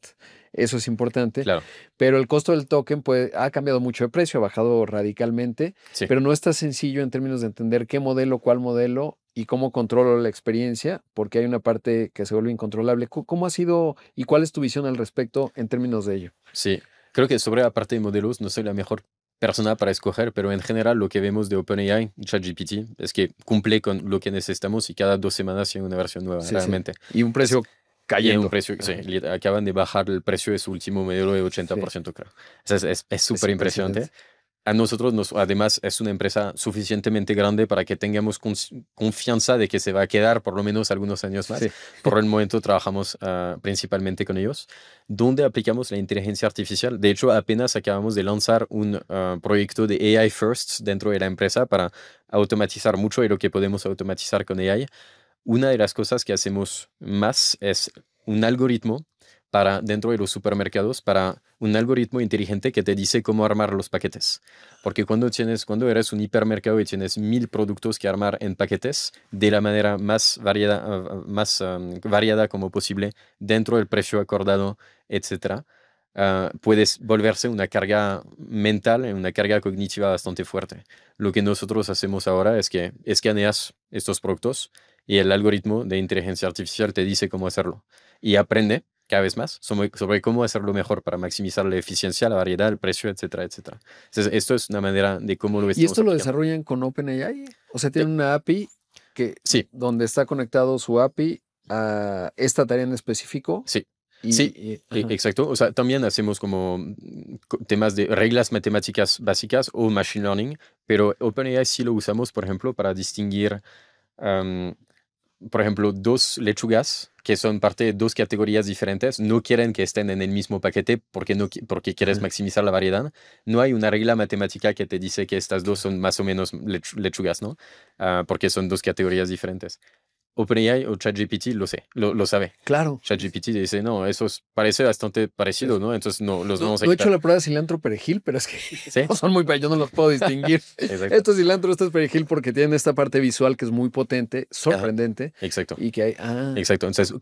C: Eso es importante,
B: Claro,
C: pero el costo del token ha cambiado mucho de precio, ha bajado radicalmente,
B: sí.
C: pero no es tan sencillo en términos de entender qué modelo, cuál modelo y cómo controlo la experiencia, porque hay una parte que se vuelve incontrolable. ¿Cómo ha sido y cuál es tu visión al respecto en términos de ello?
B: Sí, creo que sobre la parte de modelos no soy la mejor persona para escoger, pero en general lo que vemos de OpenAI, ChatGPT, es que cumple con lo que necesitamos y cada 2 semanas hay una versión nueva,
C: Sí, sí.
B: realmente.
C: Y un
B: Es,
C: precio
B: y hay un
C: cayendo.
B: precio, sí,
C: Ajá.
B: acaban de bajar el precio de su último modelo de ochenta
C: Sí,
B: por ciento creo. O sea, es
C: es
B: súper
C: impresionante.
B: impresionante. A nosotros, además, es una empresa suficientemente grande para que tengamos confianza de que se va a quedar por lo menos algunos años más.
C: Sí.
B: Por el momento trabajamos principalmente con ellos, donde aplicamos la inteligencia artificial. De hecho, apenas acabamos de lanzar un proyecto de AI First dentro de la empresa para automatizar mucho de lo que podemos automatizar con AI. Una de las cosas que hacemos más es un algoritmo para, dentro de los supermercados para un algoritmo inteligente que te dice cómo armar los paquetes. Porque cuando eres un hipermercado y tienes 1000 productos que armar en paquetes de la manera más variada como posible, dentro del precio acordado, etcétera, puedes volverse una carga mental y una carga cognitiva bastante fuerte. Lo que nosotros hacemos ahora es que escaneas estos productos y el algoritmo de inteligencia artificial te dice cómo hacerlo y aprende cada vez más sobre cómo hacerlo mejor para maximizar la eficiencia, la variedad, el precio, etcétera, etcétera. Entonces, esto es una manera de cómo lo
C: ¿Y
B: estamos
C: esto lo
B: aplicando.
C: desarrollan con OpenAI? O sea,
B: Eh,
C: tienen una API
B: Sí,
C: donde está conectado su API a esta tarea en específico.
B: sí. Sí,
C: Ajá.
B: exacto. O sea, también hacemos como temas de reglas matemáticas básicas o machine learning, pero OpenAI sí lo usamos, por ejemplo, para distinguir, am, por ejemplo, dos lechugas que son parte de dos categorías diferentes, no quieren que estén en el mismo paquete porque, no, porque quieres
C: Ajá.
B: maximizar la variedad. No hay una regla matemática que te dice que estas dos son más o menos lechugas, ¿no? Porque son dos categorías diferentes. OpenAI o ChatGPT lo sabe.
C: Claro.
B: ChatGPT dice, no, parece bastante parecido,
C: Es-
B: ¿no? Entonces no, los
C: No,
B: vamos a
C: no he hecho
B: quitar.
C: la prueba de cilantro perejil, pero es que
B: ¿Sí?
C: no son muy yo no los puedo distinguir.
B: Exacto.
C: Esto es cilantro, esto es perejil porque tienen esta parte visual que es muy potente,
B: Ajá,
C: sorprendente
B: exacto.
C: y que hay.
B: Exacto. Entonces,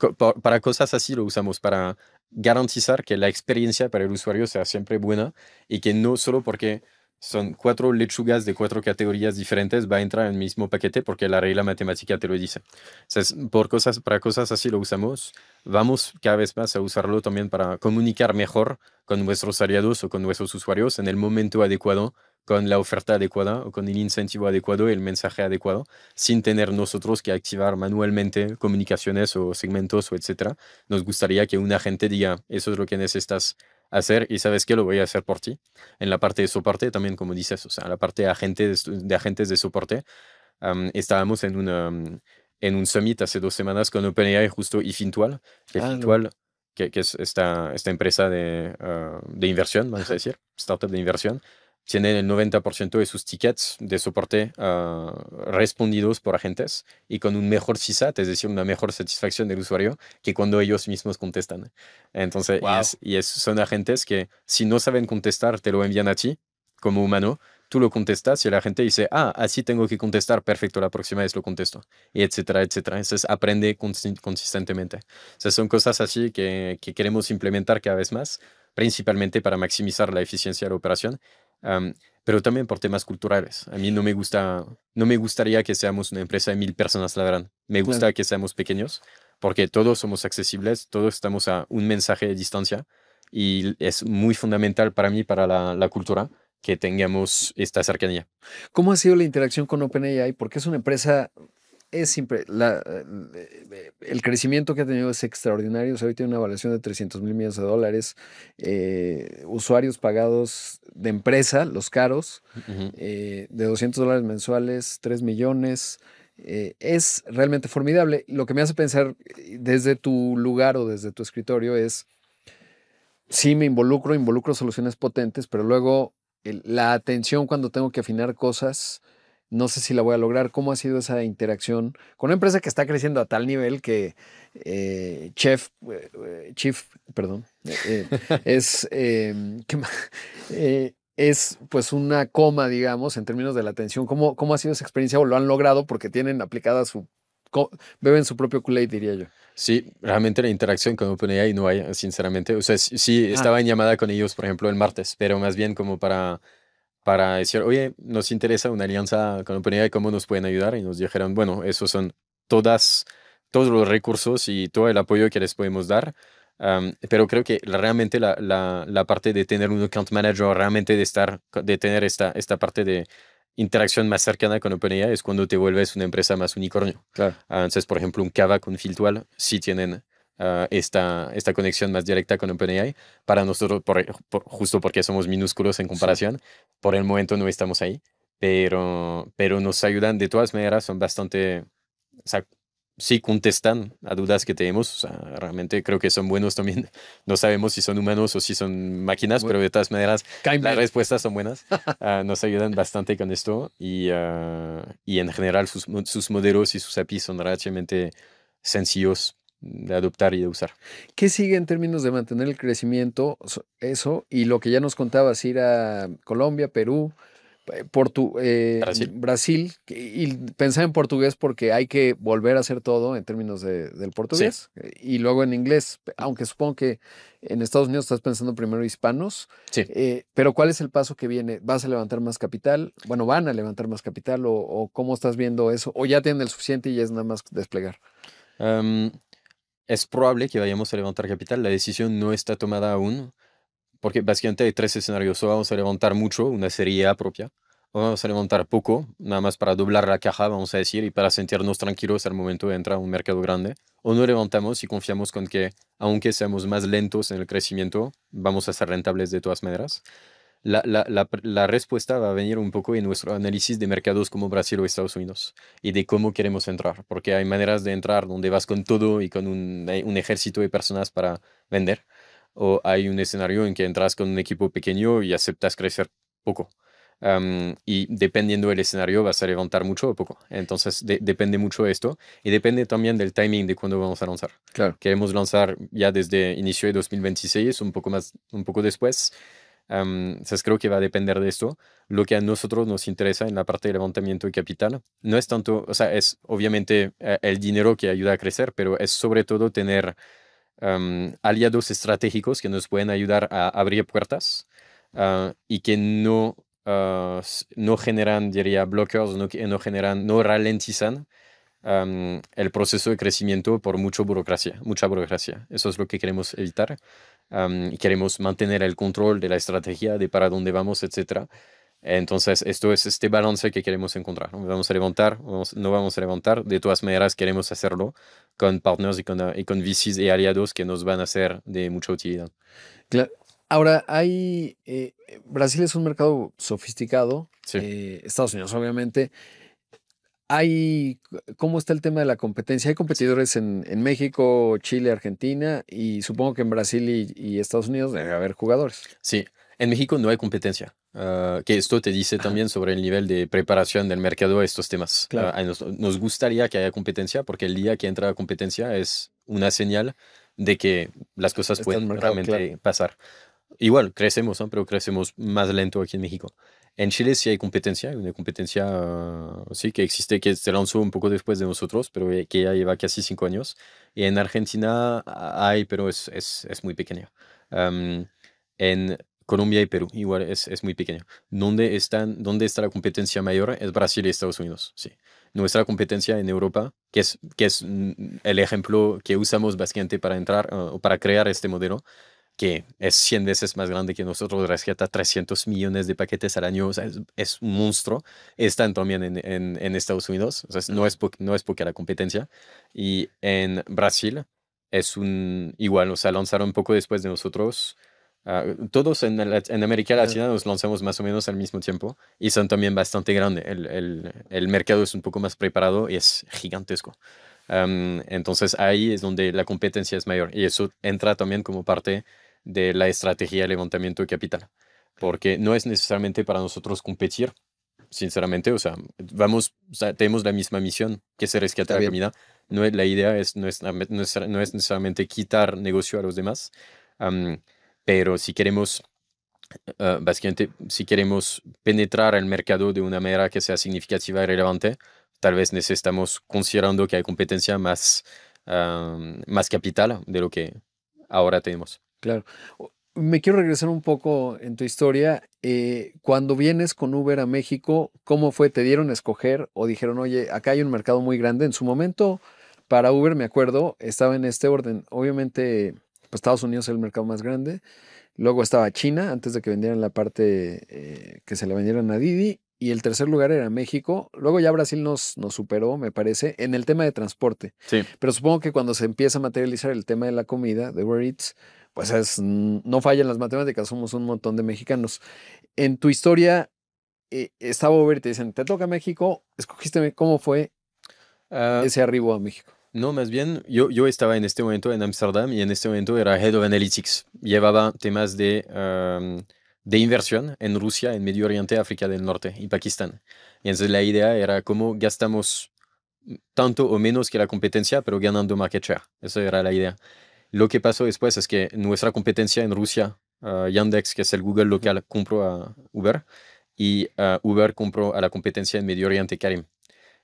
B: para cosas así lo usamos para garantizar que la experiencia para el usuario sea siempre buena y que no solo porque son 4 lechugas de 4 categorías diferentes va a entrar en el mismo paquete porque la regla matemática te lo dice. Entonces, para cosas así lo usamos. Vamos cada vez más a usarlo también para comunicar mejor con nuestros aliados o con nuestros usuarios en el momento adecuado, con la oferta adecuada o con el incentivo adecuado y el mensaje adecuado sin tener nosotros que activar manualmente comunicaciones o segmentos o etcétera. Nos gustaría que un agente diga, eso es lo que necesitas hacer y sabes que lo voy a hacer por ti. En la parte de soporte también, como dices, o sea, la parte de agentes de soporte, estábamos en un summit hace 2 semanas con OpenAI justo y Fintual, que
C: Lo vi.
B: Fintual, que es esta empresa de inversión, vamos a decir, startup de inversión, tienen el 90% de sus tickets de soporte respondidos por agentes y con un mejor CSAT, es decir, una mejor satisfacción del usuario que cuando ellos mismos contestan. Entonces,
C: Wow.
B: son agentes que si no saben contestar, te lo envían a ti como humano. Tú lo contestas y la gente dice, así tengo que contestar, perfecto, la próxima vez lo contesto, y etcétera, etcétera. Entonces aprende consistentemente. O sea, son cosas así que queremos implementar cada vez más, principalmente para maximizar la eficiencia de la operación, pero también por temas culturales. A mí no me gustaría que seamos una empresa de 1000 personas, la verdad. Me
C: Claro.
B: gusta que seamos pequeños, porque todos somos accesibles, todos estamos a un mensaje de distancia, y es muy fundamental para mí, para la cultura, que tengamos esta cercanía.
C: ¿Cómo ha sido la interacción con OpenAI? Porque es una empresa, el crecimiento que ha tenido es extraordinario. O sea, hoy tiene una evaluación de $300,000 millones, usuarios pagados de empresa, los caros,
B: Ujú.
C: de $200 mensuales, 3 millones. Es realmente formidable. Lo que me hace pensar desde tu lugar o desde tu escritorio es, sí me involucro soluciones potentes, pero luego la atención cuando tengo que afinar cosas, no sé si la voy a lograr. ¿Cómo ha sido esa interacción con una empresa que está creciendo a tal nivel que Chief, perdón, ¿qué más? Es pues una coma, digamos, en términos de la atención? ¿Cómo ha sido esa experiencia o lo han logrado porque tienen aplicada beben su propio Kool-Aid, diría yo?
B: Sí, realmente la interacción con OpenAI no hay, sinceramente. O sea, sí
C: Ah,
B: estaba en llamada con ellos, por ejemplo, el martes, pero más bien como para decir, oye, nos interesa una alianza con OpenAI, ¿cómo nos pueden ayudar? Y nos dijeron, bueno, esos son todos los recursos y todo el apoyo que les podemos dar. Pero creo que realmente la parte de tener un account manager, realmente de tener esta parte de interacción más cercana con OpenAI es cuando te vuelves una empresa más unicornio.
C: claro.
B: Entonces, por ejemplo, un Kava con Filtual sí tienen esta conexión más directa con OpenAI. Para nosotros, justo porque somos minúsculos en
C: Sí.
B: comparación, por el momento no estamos ahí, pero nos ayudan de todas maneras, son bastante, o sea, sí contestan a dudas que tenemos, o sea, realmente creo que son buenos también. No sabemos si son humanos o si son máquinas, pero de todas maneras
C: Caen
B: las
C: bien.
B: respuestas son buenas. Nos ayudan bastante con esto y en general sus modelos y sus APIs son relativamente sencillos adoptar y de usar.
C: ¿Qué sigue en términos de mantener el crecimiento? Eso, y lo que ya nos contabas, ir a Colombia, Perú,
B: Brasil.
C: Brasil, y pensar en portugués porque hay que volver a hacer todo en términos del
B: Sí.
C: portugués, y luego en inglés, aunque supongo que en Estados Unidos estás pensando primero hispanos,
B: Sí.
C: pero ¿cuál es el paso que viene? ¿Vas a levantar más capital? Bueno, ¿van a levantar más capital o cómo estás viendo eso? ¿O ya tienen el suficiente y es nada más desplegar?
B: Am, es probable que vayamos a levantar capital. La decisión no está tomada aún, porque básicamente hay tres escenarios. O vamos a levantar mucho, una serie A propia, o vamos a levantar poco, nada más para doblar la caja, vamos a decir, y para sentirnos tranquilos al momento de entrar a un mercado grande. O no levantamos y confiamos con que, aunque seamos más lentos en el crecimiento, vamos a ser rentables de todas maneras. La respuesta va a venir un poco en nuestro análisis de mercados como Brasil o Estados Unidos y de cómo queremos entrar, porque hay maneras de entrar donde vas con todo y con un ejército de personas para vender, o hay un escenario en que entras con un equipo pequeño y aceptas crecer poco. Y dependiendo del escenario vas a levantar mucho o poco. Entonces depende mucho de esto y depende también del timing de cuándo vamos a lanzar.
C: Claro.
B: Queremos lanzar ya desde inicio de 2026, un poco después. Entonces creo que va a depender de esto. Lo que a nosotros nos interesa en la parte de levantamiento de capital no es tanto, o sea, es obviamente el dinero que ayuda a crecer, pero es sobre todo tener aliados estratégicos que nos pueden ayudar a abrir puertas y que no generan, diría, blockers, no generan, no ralentizan el proceso de crecimiento por mucha burocracia. Eso es lo que queremos evitar. Y queremos mantener el control de la estrategia, de para dónde vamos, etcétera. Entonces, esto es este balance que queremos encontrar. ¿No? Vamos a levantar, no vamos a levantar. De todas maneras, queremos hacerlo con partners y con VCs y aliados que nos van a ser de mucha utilidad.
C: Claro. Ahora, Brasil es un mercado sofisticado,
B: Sí.
C: Estados Unidos obviamente. ¿Cómo está el tema de la competencia? Hay competidores en México, Chile, Argentina y supongo que en Brasil y Estados Unidos debe haber jugadores.
B: Sí, en México no hay competencia. Que esto te dice
C: Ajá,
B: también sobre el nivel de preparación del mercado a estos temas.
C: claro.
B: Nos gustaría que haya competencia porque el día que entra la competencia es una señal de que las cosas
C: Está el
B: pueden
C: mercado, claro.
B: realmente pasar. Igual, crecemos, ¿no? Pero crecemos más lento aquí en México. En Chile sí hay competencia, hay una competencia, sí, que existe, que se lanzó un poco después de nosotros, pero que ya lleva casi 5 años. Y en Argentina hay, pero es muy pequeña. Am, en Colombia y Perú, igual es muy pequeña. ¿Dónde está la competencia mayor? Es Brasil y Estados Unidos, sí. Nuestra competencia en Europa, que es el ejemplo que usamos básicamente para entrar o para crear este modelo, que es 100 veces más grande que nosotros, rescata 300 millones de paquetes al año, o sea, es un monstruo. Están también en Estados Unidos, o sea, no es poca la competencia. Y en Brasil igual, o sea, lanzaron un poco después de nosotros. Todos en América
C: Claro.
B: Latina nos lanzamos más o menos al mismo tiempo y son también bastante grandes. El mercado es un poco más preparado y es gigantesco. Entonces ahí es donde la competencia es mayor y eso entra también como parte de la estrategia de levantamiento de capital, porque no es necesariamente para nosotros competir, sinceramente, o sea, o sea, tenemos la misma misión, que es rescatar
C: Está
B: la
C: bien.
B: comida. La idea no es necesariamente quitar negocio a los demás, am, pero si queremos, básicamente, si queremos penetrar el mercado de una manera que sea significativa y relevante, tal vez necesitamos considerando que hay competencia más capital de lo que ahora tenemos.
C: Claro. Me quiero regresar un poco en tu historia. Cuando vienes con Uber a México, ¿cómo fue? ¿Te dieron a escoger o dijeron, oye, acá hay un mercado muy grande? En su momento, para Uber, me acuerdo, estaba en este orden. Obviamente, pues Estados Unidos es el mercado más grande. Luego estaba China, antes de que vendieran la parte que se la vendieran a Didi. Y el tercer lugar era México. Luego ya Brasil nos superó, me parece, en el tema de transporte.
B: Sí.
C: Pero supongo que cuando se empieza a materializar el tema de la comida, de Uber Eats, pues no fallan las matemáticas, somos un montón de mexicanos. En tu historia, estaba Uber y te dicen, te toca México, escogiste, ¿cómo fue
B: Ah,
C: ese arribo a México?
B: no, más bien, yo estaba en este momento en Ámsterdam y en este momento era Head of Analytics. Llevaba temas de inversión en Rusia, en Medio Oriente, África del Norte y Pakistán. Y entonces la idea era cómo gastamos tanto o menos que la competencia, pero ganando market share. Esa era la idea. Lo que pasó después es que nuestra competencia en Rusia, Yandex, que es el Google local, compró a Uber y Uber compró a la competencia en Medio Oriente, Carim.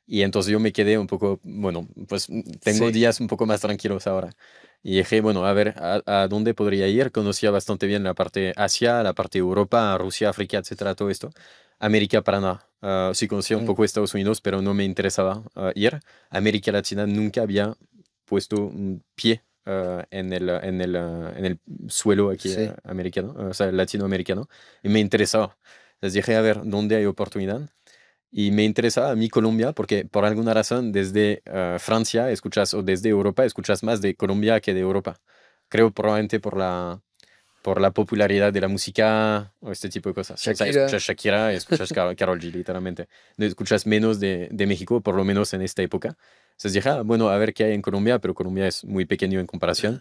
B: Y entonces yo me quedé un poco, bueno, pues tengo
C: Sí,
B: días un poco más tranquilos ahora. Y dije, bueno, a ver, a dónde podría ir? Conocía bastante bien la parte Asia, la parte Europa, Rusia, África, etcétera, todo esto. América para nada. Sí conocía un
C: claro.
B: poco Estados Unidos, pero no me interesaba ir. América Latina nunca había puesto un pie en el suelo aquí
C: Sí.
B: americano, o sea, latinoamericano, y me interesaba. Les dije, a ver, ¿dónde hay oportunidad? Y me interesaba a mí Colombia porque por alguna razón desde Francia escuchas o desde Europa escuchas más de Colombia que de Europa. Creo probablemente por la popularidad de la música o este tipo de cosas. O sea,
C: Shakira,
B: escuchas Shakira, escuchas Karol G, literalmente. No escuchas menos de México, por lo menos en esta época. Entonces dije, bueno, a ver qué hay en Colombia, pero Colombia es muy pequeño en comparación.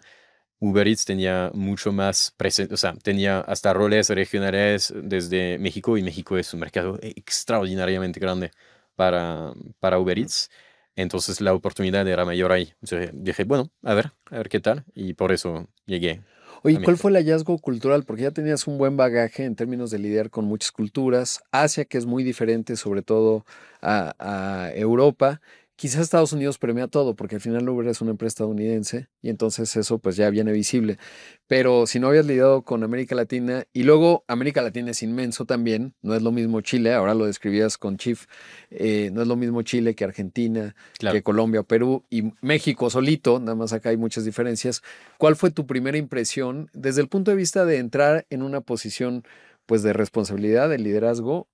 B: Uber Eats tenía mucho más presente, o sea, tenía hasta roles regionales desde México y México es un mercado extraordinariamente grande para Uber Eats. Entonces la oportunidad era mayor ahí. Entonces dije, bueno, a ver qué tal. Y por eso llegué a
C: oye, ¿cuál
B: México.
C: fue el hallazgo cultural? Porque ya tenías un buen bagaje en términos de lidiar con muchas culturas. Asia, que es muy diferente, sobre todo a Europa. Quizás Estados Unidos premia todo, porque al final Uber es una empresa estadounidense y entonces eso pues ya viene visible. Pero si no habías lidiado con América Latina, y luego América Latina es inmenso también, no es lo mismo Chile, ahora lo describías con Chief, no es lo mismo Chile que Argentina, que
B: Claro.
C: Colombia, Perú y México solito, nada más acá hay muchas diferencias. ¿Cuál fue tu primera impresión desde el punto de vista de entrar en una posición pues de responsabilidad, de liderazgo?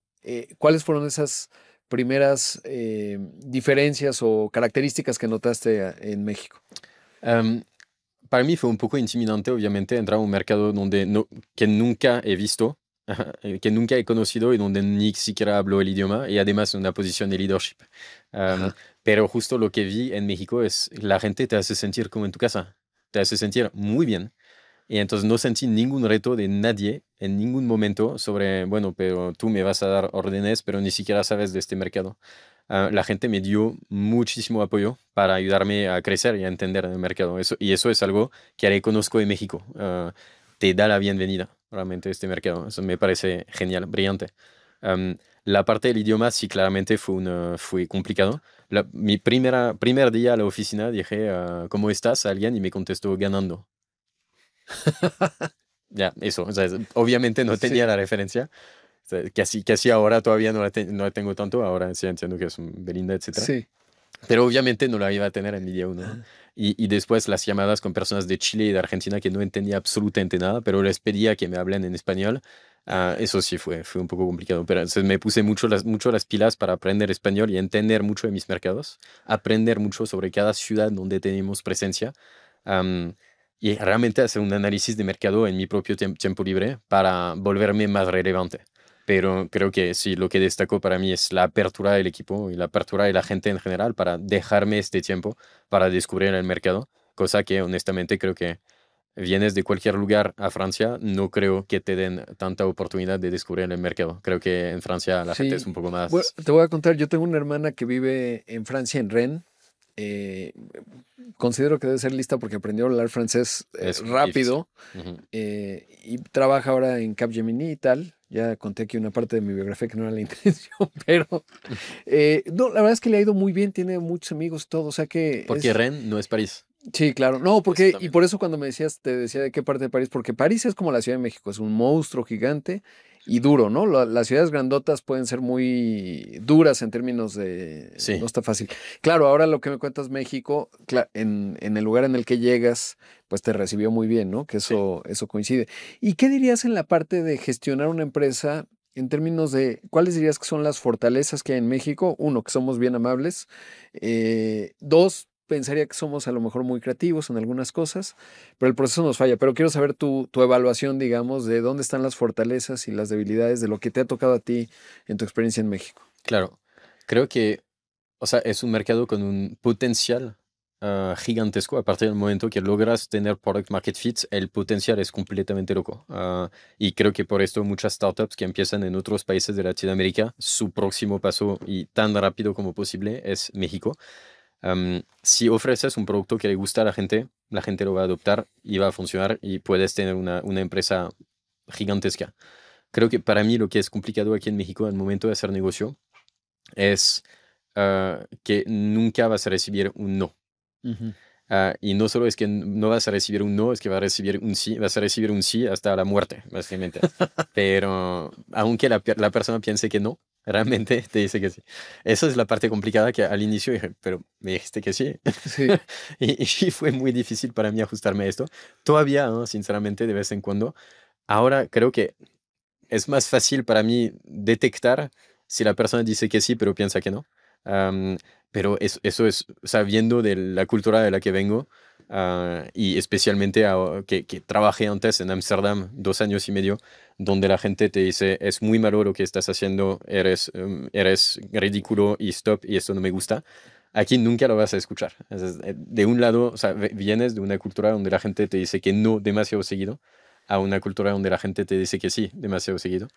C: ¿Cuáles fueron esas primeras diferencias o características que notaste en México?
B: Em, para mí fue un poco intimidante, obviamente, entrar a un mercado donde que nunca he visto, que nunca he conocido y donde ni siquiera hablo el idioma y además en una posición de leadership. Am,
C: Ajá.
B: pero justo lo que vi en México es la gente te hace sentir como en tu casa, te hace sentir muy bien. Y entonces no sentí ningún reto de nadie en ningún momento sobre, bueno, pero tú me vas a dar órdenes, pero ni siquiera sabes de este mercado. La gente me dio muchísimo apoyo para ayudarme a crecer y a entender el mercado. Y eso es algo que reconozco en México. Te da la bienvenida realmente a este mercado. Eso me parece genial, brillante. La parte del idioma sí claramente fue complicado. Mi primer día a la oficina dije, ¿cómo estás? A alguien y me contestó ganando. Ya, eso. O sea, obviamente no
C: Sí,
B: tenía la referencia. O sea, que así ahora todavía no la tengo tanto. Ahora sí entiendo que es un Belinda, etcétera.
C: sí.
B: Pero obviamente no la iba a tener en mi día uno, ¿no? Y después las llamadas con personas de Chile y de Argentina que no entendía absolutamente nada, pero les pedía que me hablen en español. Eso sí fue un poco complicado. Pero entonces me puse mucho las pilas para aprender español y entender mucho de mis mercados, aprender mucho sobre cada ciudad donde tenemos presencia. am, y realmente hacer un análisis de mercado en mi propio tiempo libre para volverme más relevante. Pero creo que sí, lo que destacó para mí es la apertura del equipo y la apertura de la gente en general para dejarme este tiempo para descubrir el mercado, cosa que honestamente creo que vienes de cualquier lugar a Francia, no creo que te den tanta oportunidad de descubrir el mercado. Creo que en Francia la gente es
C: Sí,
B: un poco
C: bueno,
B: más...
C: te voy a contar, yo tengo una hermana que vive en Francia, en Rennes. eh, Considero que debe ser lista porque aprendió a hablar francés
B: Es muy difícil.
C: rápido
B: Ujú.
C: y trabaja ahora en Capgemini y tal. Ya conté aquí una parte de mi biografía que no era la intención, pero no, la verdad es que le ha ido muy bien, tiene muchos amigos, todo, o sea que
B: Porque
C: es,
B: Rennes no es París.
C: sí, claro, no,
B: Eso
C: porque, y
B: también.
C: por eso cuando me decías, te decía de qué parte de París, porque París es como la Ciudad de México, es un monstruo gigante y duro, ¿no? Las ciudades grandotas pueden ser muy duras en términos de, no
B: Sí,
C: está fácil. Claro, ahora lo que me cuentas México, en el lugar en el que llegas, pues te recibió muy bien, ¿no? Que
B: sí.
C: eso coincide. ¿Y qué dirías en la parte de gestionar una empresa? En términos de, ¿cuáles dirías que son las fortalezas que hay en México? Uno, que somos bien amables. Dos, pensaría que somos a lo mejor muy creativos en algunas cosas, pero el proceso nos falla. Pero quiero saber tu evaluación, digamos, de dónde están las fortalezas y las debilidades de lo que te ha tocado a ti en tu experiencia en México.
B: Claro. Creo que o sea, es un mercado con un potencial gigantesco. A partir del momento que logras tener product market fit, el potencial es completamente loco. Y creo que por esto muchas startups que empiezan en otros países de Latinoamérica, su próximo paso y tan rápido como posible es México. Si ofreces un producto que le gusta a la gente lo va a adoptar y va a funcionar y puedes tener una empresa gigantesca. Creo que para mí lo que es complicado aquí en México al momento de hacer negocio es que nunca vas a recibir un no.
C: Ujú.
B: Y no solo es que no vas a recibir un no, es que vas a recibir un sí, vas a recibir un sí hasta la muerte, básicamente. Pero aunque la persona piense que no, realmente te dice que sí. Esa es la parte complicada que al inicio dije, pero me dijiste que sí.
C: Sí.
B: Y fue muy difícil para mí ajustarme a esto. Todavía, ¿no? Sinceramente, de vez en cuando. Ahora creo que es más fácil para mí detectar si la persona dice que sí, pero piensa que no. Am, pero eso es sabiendo de la cultura de la que vengo y especialmente que trabajé antes en Ámsterdam 2 años y medio, donde la gente te dice, es muy malo lo que estás haciendo, eres ridículo y stop y esto no me gusta. Aquí nunca lo vas a escuchar. De un lado, o sea, vienes de una cultura donde la gente te dice que no demasiado seguido a una cultura donde la gente te dice que sí demasiado seguido.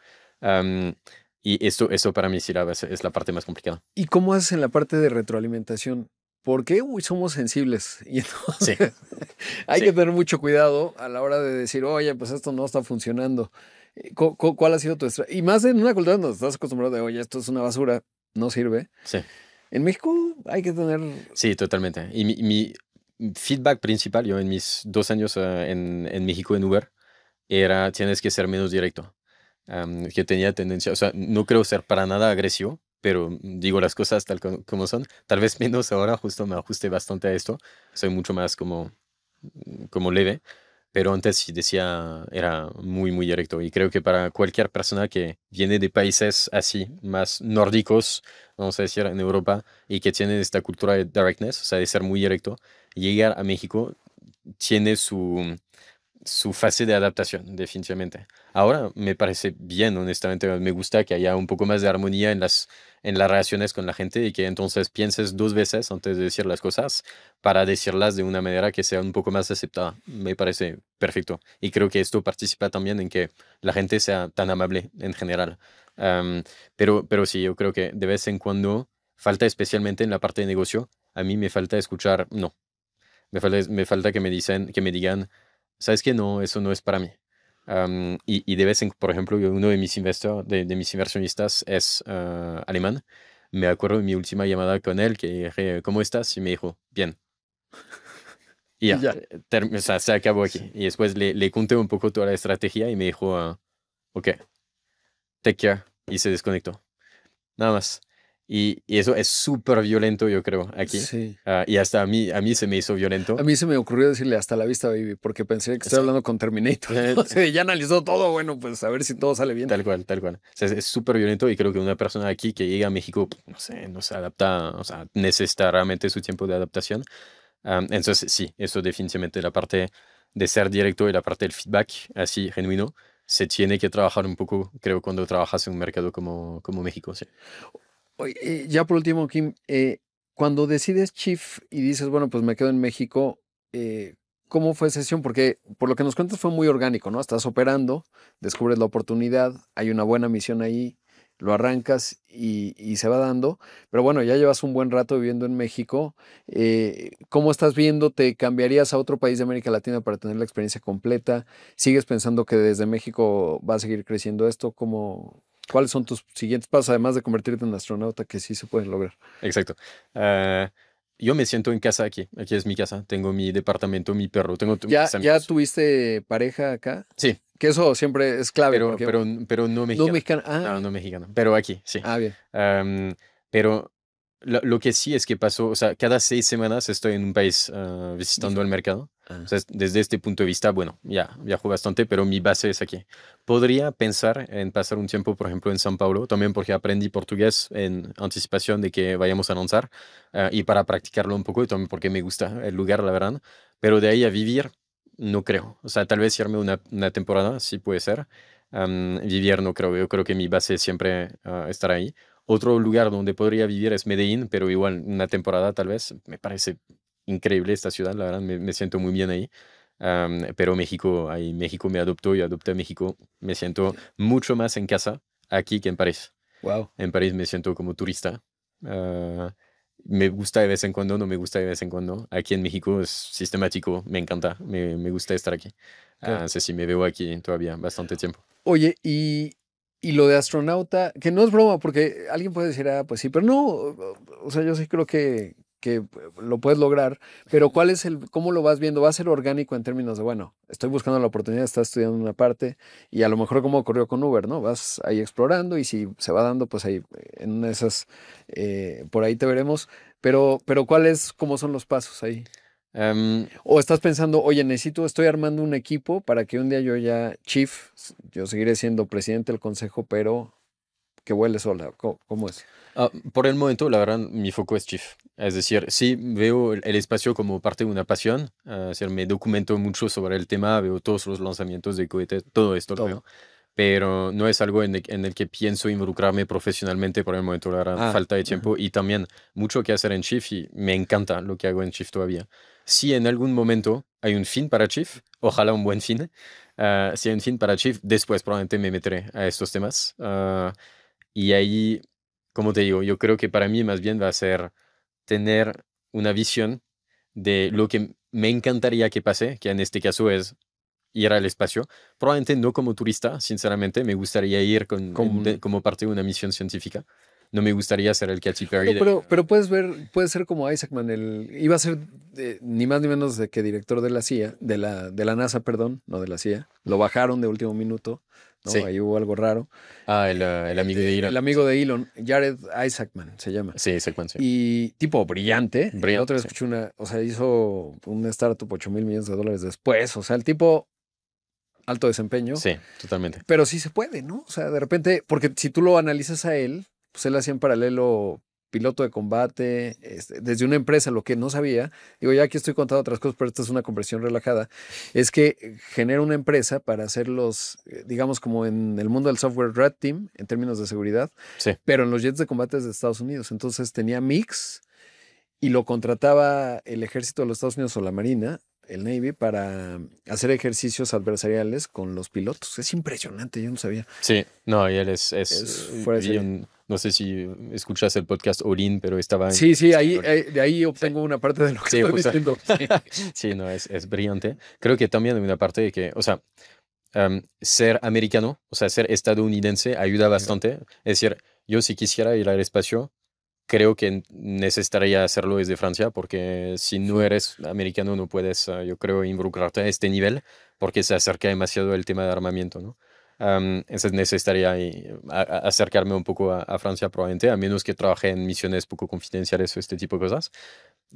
B: Am, y eso para mí sí es la parte más complicada.
C: ¿Y cómo haces en la parte de retroalimentación? Porque somos sensibles y
B: Sí,
C: entonces hay que
B: sí.
C: tener mucho cuidado a la hora de decir, oye, pues esto no está funcionando. ¿Cuál ha sido tu estrategia? Y más en una cultura donde estás acostumbrado de, oye, esto es una basura, no sirve.
B: Sí,
C: En México hay que tener...
B: sí, totalmente. Y mi feedback principal, yo en mis 2 años en México en Uber, era tienes que ser menos directo. Que tenía tendencia, o sea, no creo ser para nada agresivo, pero digo las cosas tal como son. Tal vez menos ahora, justo me ajuste bastante a esto. Soy mucho más como leve, pero antes sí decía, era muy, muy directo. Y creo que para cualquier persona que viene de países así, más nórdicos, vamos a decir, en Europa, y que tienen esta cultura de directness, o sea, de ser muy directo, llegar a México tiene su fase de adaptación, definitivamente. Ahora me parece bien, honestamente, me gusta que haya un poco más de armonía en las relaciones con la gente y que entonces pienses 2 veces antes de decir las cosas para decirlas de una manera que sea un poco más aceptada. Me parece perfecto. Y creo que esto participa también en que la gente sea tan amable en general. Am, pero sí, yo creo que de vez en cuando falta especialmente en la parte de negocio. A mí me falta escuchar no. Me falta que me digan, ¿sabes qué? No, eso no es para mí. Y de vez en, por ejemplo, uno de mis inversionistas es alemán. Me acuerdo de mi última llamada con él, que dije, ¿cómo estás? Y me dijo, bien. Y
C: Y
B: ya,
C: ya.
B: o sea, se acabó aquí. Y después le conté un poco toda la estrategia y me dijo, ok, take care. Y se desconectó. Nada más. Y eso es súper violento, yo creo, aquí.
C: Sí.
B: Y hasta a mí se me hizo
C: A
B: violento.
C: mí se me ocurrió decirle hasta la vista, baby, porque pensé que estoy
B: Sí.
C: hablando con Terminator.
B: Eh,
C: O sea, ya analizó todo, bueno, pues a ver si todo sale bien.
B: Tal cual, tal cual. O sea, es súper violento y creo que una persona aquí que llega a México, no se adapta, o sea, necesita realmente su tiempo de adaptación. Entonces, sí, eso definitivamente la parte de ser directo y la parte del feedback así genuino se tiene que trabajar un poco, creo, cuando trabajas en un mercado como México, sí.
C: Oye, ya por último, Kim, cuando decides Chief y dices, bueno, pues me quedo en México, ¿cómo fue esa sesión? Porque por lo que nos cuentas fue muy orgánico, ¿no? Estás operando, descubres la oportunidad, hay una buena misión ahí, lo arrancas y se va dando. Pero bueno, ya llevas un buen rato viviendo en México. ¿Cómo estás viendo? ¿Te cambiarías a otro país de América Latina para tener la experiencia completa? ¿Sigues pensando que desde México va a seguir creciendo esto? ¿Cuáles son tus siguientes pasos, además de convertirte en astronauta, que sí se pueden lograr?
B: Exacto. Ah, yo me siento en casa aquí. Aquí es mi casa. Tengo mi departamento, mi perro, tengo
C: ¿Ya,
B: mis
C: ya
B: amigos.
C: tuviste pareja acá?
B: Sí,
C: Que eso siempre es clave,
B: pero,
C: porque
B: pero, pero no
C: no
B: mexicana.
C: mexicano.
B: No, no mexicana. Pero aquí, sí.
C: Bien.
B: Am, pero lo que sí es que pasó, o sea, cada 6 semanas estoy en un país visitando el mercado. O
C: Ah,
B: sea, desde este punto de vista, bueno, ya viajo bastante, pero mi base es aquí. Podría pensar en pasar un tiempo, por ejemplo, en São Paulo, también porque aprendí portugués en anticipación de que vayamos a lanzar y para practicarlo un poco y también porque me gusta el lugar, la verdad. Pero de ahí a vivir, no creo. O sea, tal vez irme una temporada, sí puede ser. Vivir no creo. Yo creo que mi base siempre estará ahí. Otro lugar donde podría vivir es Medellín, pero igual una temporada tal vez. Me parece increíble esta ciudad, la verdad, me siento muy bien ahí. Pero México, ahí México me adoptó, yo adopté a México. Me siento mucho más en casa aquí que en París.
C: wow.
B: En París me siento como turista. ah, Me gusta de vez en cuando, no me gusta de vez en cuando. Aquí en México es sistemático, me encanta, me gusta estar aquí.
C: Claro.
B: Sé si me veo aquí todavía bastante tiempo.
C: Oye, y lo de astronauta, que no es broma, porque alguien puede decir, ah, pues sí, pero no, o sea, yo sí creo que lo puedes lograr, pero ¿cómo lo vas viendo? ¿Va a ser orgánico en términos de, bueno, estoy buscando la oportunidad, estás estudiando una parte, y a lo mejor como ocurrió con Uber, ¿no? Vas ahí explorando y si se va dando, pues ahí, en una de esas, por ahí te veremos, pero ¿cómo son los pasos ahí?
B: Em,
C: O estás pensando, oye, estoy armando un equipo para que un día yo ya, yo seguiré siendo presidente del consejo, pero que vuele sola. ¿Cómo es?
B: por el momento, la verdad, mi foco es Chief. Es decir, sí veo el espacio como parte de una pasión. Es decir, me documento mucho sobre el tema, veo todos los lanzamientos de cohetes, todo esto lo
C: Todo.
B: veo. Pero no es algo en el que pienso involucrarme profesionalmente por el momento, la verdad,
C: Ah,
B: falta de
C: ajá.
B: tiempo y también mucho que hacer en Chief y me encanta lo que hago en Chief todavía. Si en algún momento hay un fin para Chief, ojalá un buen fin, si hay un fin para Chief, después probablemente me meteré a estos temas. Y ahí, como te digo, yo creo que para mí más bien va a ser tener una visión de lo que me encantaría que pase, que en este caso es ir al espacio. Probablemente no como turista, sinceramente, me gustaría ir
C: Como,
B: como parte de una misión científica. No me gustaría ser el Katy Perry
C: bueno,
B: de...
C: pero puede ser como Isaacman, iba a ser ni más ni menos de que director de la CIA, de la NASA, perdón, no de la CIA. Lo bajaron de último minuto, ¿no?
B: Sí,
C: Ahí hubo algo raro.
B: el amigo de
C: El
B: Elon.
C: amigo de Elon, Jared Isaacman se llama.
B: Sí, secuencia.
C: Y tipo brillante. El
B: Brillante,
C: otro día
B: sí.
C: escuché o sea, hizo un startup $8,000 millones después. O sea, el tipo alto desempeño,
B: Sí, totalmente.
C: pero sí se puede, ¿no? O sea, de repente, porque si tú lo analizas a él, pues él hacía en paralelo piloto de combate, desde una empresa, lo que no sabía, digo, ya aquí estoy contando otras cosas, pero esta es una conversión relajada, es que genera una empresa para hacer digamos, como en el mundo del software Red Team, en términos de seguridad,
B: Sí.
C: pero en los jets de combate de Estados Unidos. Entonces tenía mix y lo contrataba el ejército de los Estados Unidos o la Marina, el Navy, para hacer ejercicios adversariales con los pilotos. Es impresionante, yo no sabía.
B: Sí, no, y él
C: Es fuera de serie.
B: no sé si escuchas el podcast Olin, pero estaba
C: Sí, sí,
B: sí, en Olin.
C: de ahí
B: Sí,
C: obtengo una parte de lo que
B: sí,
C: estoy
B: justo.
C: diciendo. Sí.
B: Sí, no, es brillante. Creo que también hay una parte de que, o sea, ser americano, o sea, ser estadounidense ayuda bastante. Es decir, yo si quisiera ir al espacio, creo que necesitaría hacerlo desde Francia, porque si no
C: Sí,
B: eres americano no puedes, yo creo, involucrarte a este nivel, porque se acerca demasiado el tema de armamento, ¿no? Entonces necesitaría acercarme un poco a Francia probablemente, a menos que trabaje en misiones poco confidenciales o este tipo de cosas.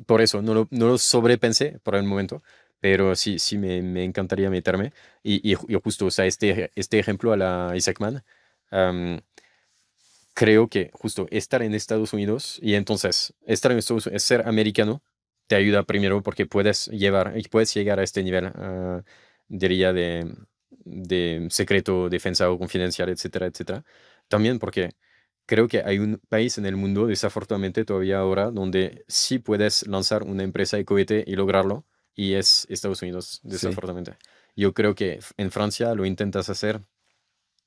B: Por eso no lo sobrepensé por el momento, pero sí, sí me encantaría meterme. Y justo, o sea, este ejemplo a la Isaacman, creo que justo estar en Estados Unidos y entonces estar en Estados Unidos, ser americano, te ayuda primero porque puedes llegar a este nivel, diría, de secreto, defensa o confidencial, etcétera, etcétera. También porque creo que hay un país en el mundo, desafortunadamente todavía ahora, donde sí puedes lanzar una empresa de cohete y lograrlo, y es Estados Unidos,
C: sí.
B: desafortunadamente. Yo creo que en Francia lo intentas hacer,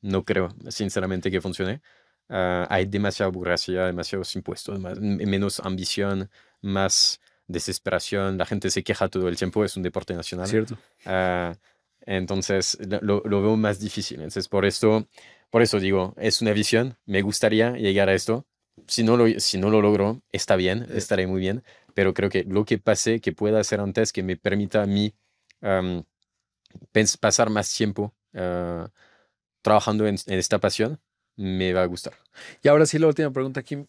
B: no creo, sinceramente, que funcione. Hay demasiada burocracia, demasiados impuestos, menos ambición, más desesperación. La gente se queja todo el tiempo, es un deporte nacional.
C: Cierto.
B: Ah, entonces lo veo más difícil. Entonces, por eso digo, es una visión, me gustaría llegar a esto. Si no lo logro, está bien,
C: Eh,
B: estaré muy bien, pero creo que lo que pase, que pueda hacer antes, que me permita a mí am, pasar más tiempo trabajando en esta pasión, me va a gustar.
C: y ahora sí, la última pregunta, Kim.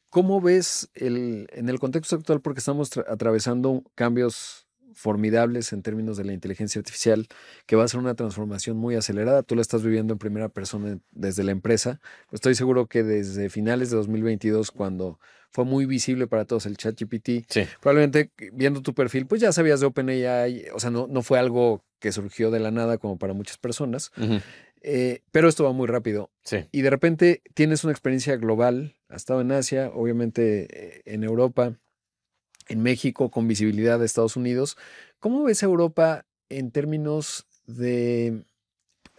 C: ¿Cómo ves en el contexto actual, porque estamos atravesando cambios formidables en términos de la inteligencia artificial, que va a ser una transformación muy acelerada? Tú la estás viviendo en primera persona desde la empresa. Estoy seguro que desde finales de 2022, cuando fue muy visible para todos el ChatGPT,
B: Sí,
C: probablemente viendo tu perfil, pues ya sabías de OpenAI, o sea, no fue algo que surgió de la nada como para muchas personas.
B: ujú,
C: Pero esto va muy rápido.
B: sí.
C: Y de repente tienes una experiencia global. Has estado en Asia, obviamente en Europa, en México, con visibilidad de Estados Unidos. ¿Cómo ves a Europa en términos de...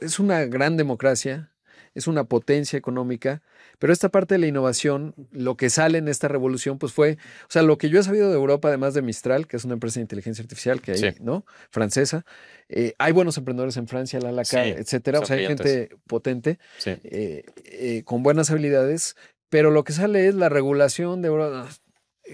C: Es una gran democracia, es una potencia económica, pero esta parte de la innovación, lo que sale en esta revolución, pues fue, o sea, lo que yo he sabido de Europa, además de Mistral, que es una empresa de inteligencia artificial que hay,
B: Sí.
C: ¿no? Francesa, hay buenos emprendedores en Francia,
B: Sí,
C: etcétera, o sea, hay
B: son
C: gente potente,
B: Sí.
C: con buenas habilidades, pero lo que sale es la regulación de Europa.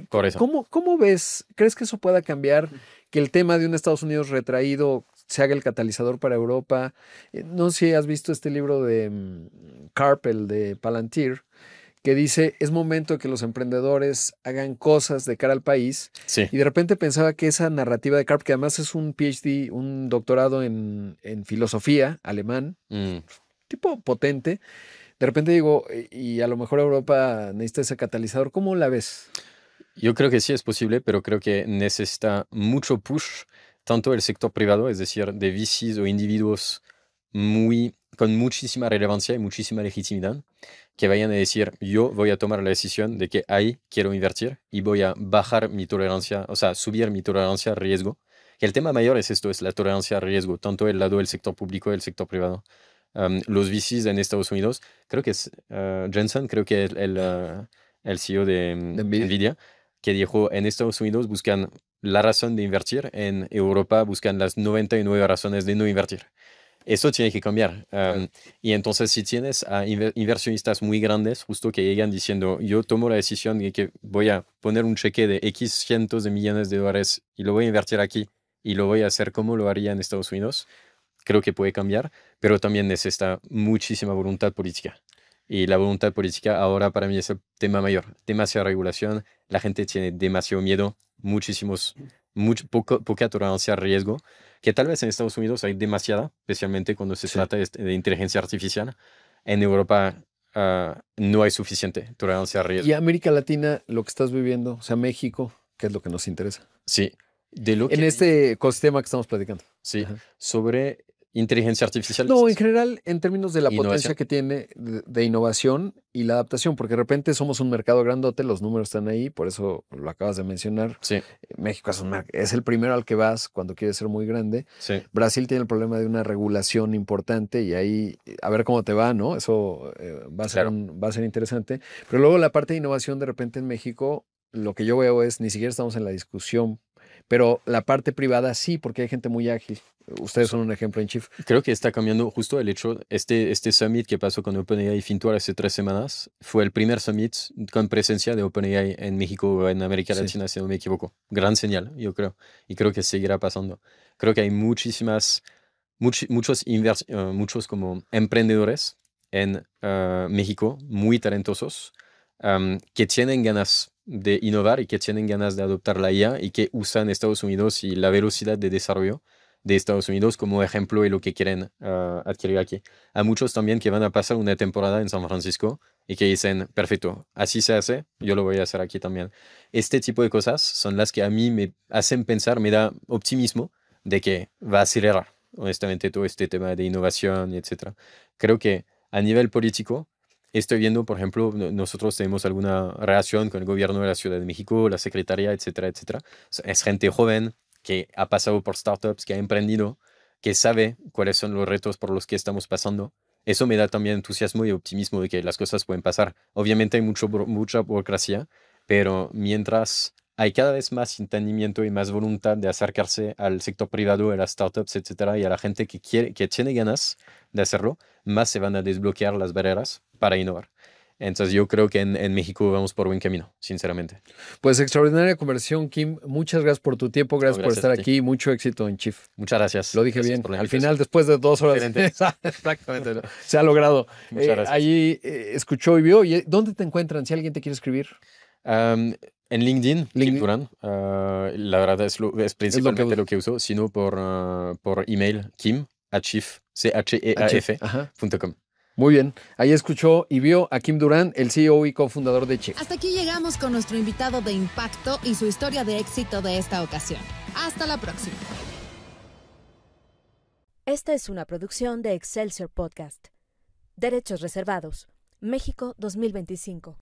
B: Por eso.
C: ¿Cómo ves? ¿Crees que eso pueda cambiar? Que el tema de un Estados Unidos retraído se haga el catalizador para Europa. No sé si has visto este libro de Karp, el de Palantir, que dice, es momento de que los emprendedores hagan cosas de cara al país.
B: Sí.
C: Y de repente pensaba que esa narrativa de Karp, que además es un PhD, un doctorado en filosofía alemán, tipo potente, de repente digo, y a lo mejor Europa necesita ese catalizador. ¿Cómo la ves?
B: Yo creo que sí es posible, pero creo que necesita mucho push, tanto el sector privado, es decir, de VCs o individuos con muchísima relevancia y muchísima legitimidad, que vayan a decir, yo voy a tomar la decisión de que ahí quiero invertir y voy a bajar mi tolerancia, o sea, subir mi tolerancia a riesgo. Que el tema mayor es esto, es la tolerancia a riesgo, tanto el lado del sector público y el sector privado. Los VCs en Estados Unidos, creo que es Jensen, creo que es el CEO de
C: De Nvidia.
B: Nvidia, que dijo, en Estados Unidos buscan la razón de invertir, en Europa buscan las 99 razones de no invertir. Eso tiene que cambiar. Y entonces si tienes a inversionistas muy grandes, justo que llegan diciendo, yo tomo la decisión de que voy a poner un cheque de X cientos de millones de dólares y lo voy a invertir aquí y lo voy a hacer como lo haría en Estados Unidos, creo que puede cambiar, pero también necesita muchísima voluntad política. Y la voluntad política ahora para mí es el tema mayor. Demasiada regulación, la gente tiene demasiado miedo, poca tolerancia al riesgo, que tal vez en Estados Unidos hay demasiada, especialmente cuando se
C: Sí.
B: trata de inteligencia artificial. En Europa no hay suficiente tolerancia al riesgo.
C: Y América Latina, lo que estás viviendo, o sea, México, ¿qué es lo que nos interesa?
B: Sí, de lo
C: En
B: que...
C: este ecosistema que estamos platicando.
B: Sí,
C: Ajá.
B: sobre inteligencia artificial.
C: No, en general, en términos de la
B: Innovación.
C: potencia que tiene de innovación y la adaptación, porque de repente somos un mercado grandote, los números están ahí, por eso lo acabas de mencionar.
B: Sí,
C: México es el primero al que vas cuando quieres ser muy grande.
B: sí.
C: Brasil tiene el problema de una regulación importante y ahí a ver cómo te va, ¿no? Eso va a ser
B: Claro.
C: va a ser interesante. Pero luego la parte de innovación de repente en México, lo que yo veo es ni siquiera estamos en la discusión, pero la parte privada sí, porque hay gente muy ágil. Ustedes son un ejemplo en Chief.
B: Creo que está cambiando justo el hecho, este summit que pasó con OpenAI y Fintual hace 3 semanas, fue el primer summit con presencia de OpenAI en México o en América
C: Sí.
B: Latina, si no me equivoco. Gran señal, yo creo. Y creo que seguirá pasando. Creo que hay muchos como emprendedores en México, muy talentosos, que tienen ganas de innovar y que tienen ganas de adoptar la IA y que usan Estados Unidos y la velocidad de desarrollo de Estados Unidos como ejemplo de lo que quieren adquirir aquí. A muchos también que van a pasar una temporada en San Francisco y que dicen, perfecto, así se hace, yo lo voy a hacer aquí también. Este tipo de cosas son las que a mí me hacen pensar, me da optimismo de que va a acelerar, honestamente, todo este tema de innovación, etc. Creo que a nivel político, estoy viendo, por ejemplo, nosotros tenemos alguna relación con el gobierno de la Ciudad de México, la secretaría, etcétera, etcétera. Es gente joven que ha pasado por startups, que ha emprendido, que sabe cuáles son los retos por los que estamos pasando. Eso me da también entusiasmo y optimismo de que las cosas pueden pasar. Obviamente hay mucha burocracia, pero mientras hay cada vez más entendimiento y más voluntad de acercarse al sector privado, a las startups, etcétera, y a la gente que tiene ganas de hacerlo, más se van a desbloquear las barreras para innovar. Entonces yo creo que en México vamos por buen camino, sinceramente.
C: Pues extraordinaria conversación, Kim. Muchas gracias por tu tiempo, gracias por
B: gracias
C: estar
B: a ti.
C: aquí. Mucho éxito en Chief.
B: Muchas gracias.
C: Lo dije
B: Gracias
C: bien.
B: por la
C: Al
B: invitación.
C: final, después de 2 horas,
B: Excelente.
C: exactamente, se ha logrado.
B: Muchas gracias.
C: Allí escuchó y vio. ¿Y dónde te encuentran si alguien te quiere escribir?
B: En LinkedIn, Kim
C: LinkedIn.
B: Duran. La verdad es principalmente lo que uso, sino por email, CHEAF.com.
C: Muy bien. Ahí escuchó y vio a Kim Duran, el CEO y cofundador de Chief.
A: Hasta aquí llegamos con nuestro invitado de impacto y su historia de éxito de esta ocasión. Hasta la próxima.
D: Esta es una producción de Excelsior Podcast. Derechos reservados. México 2025.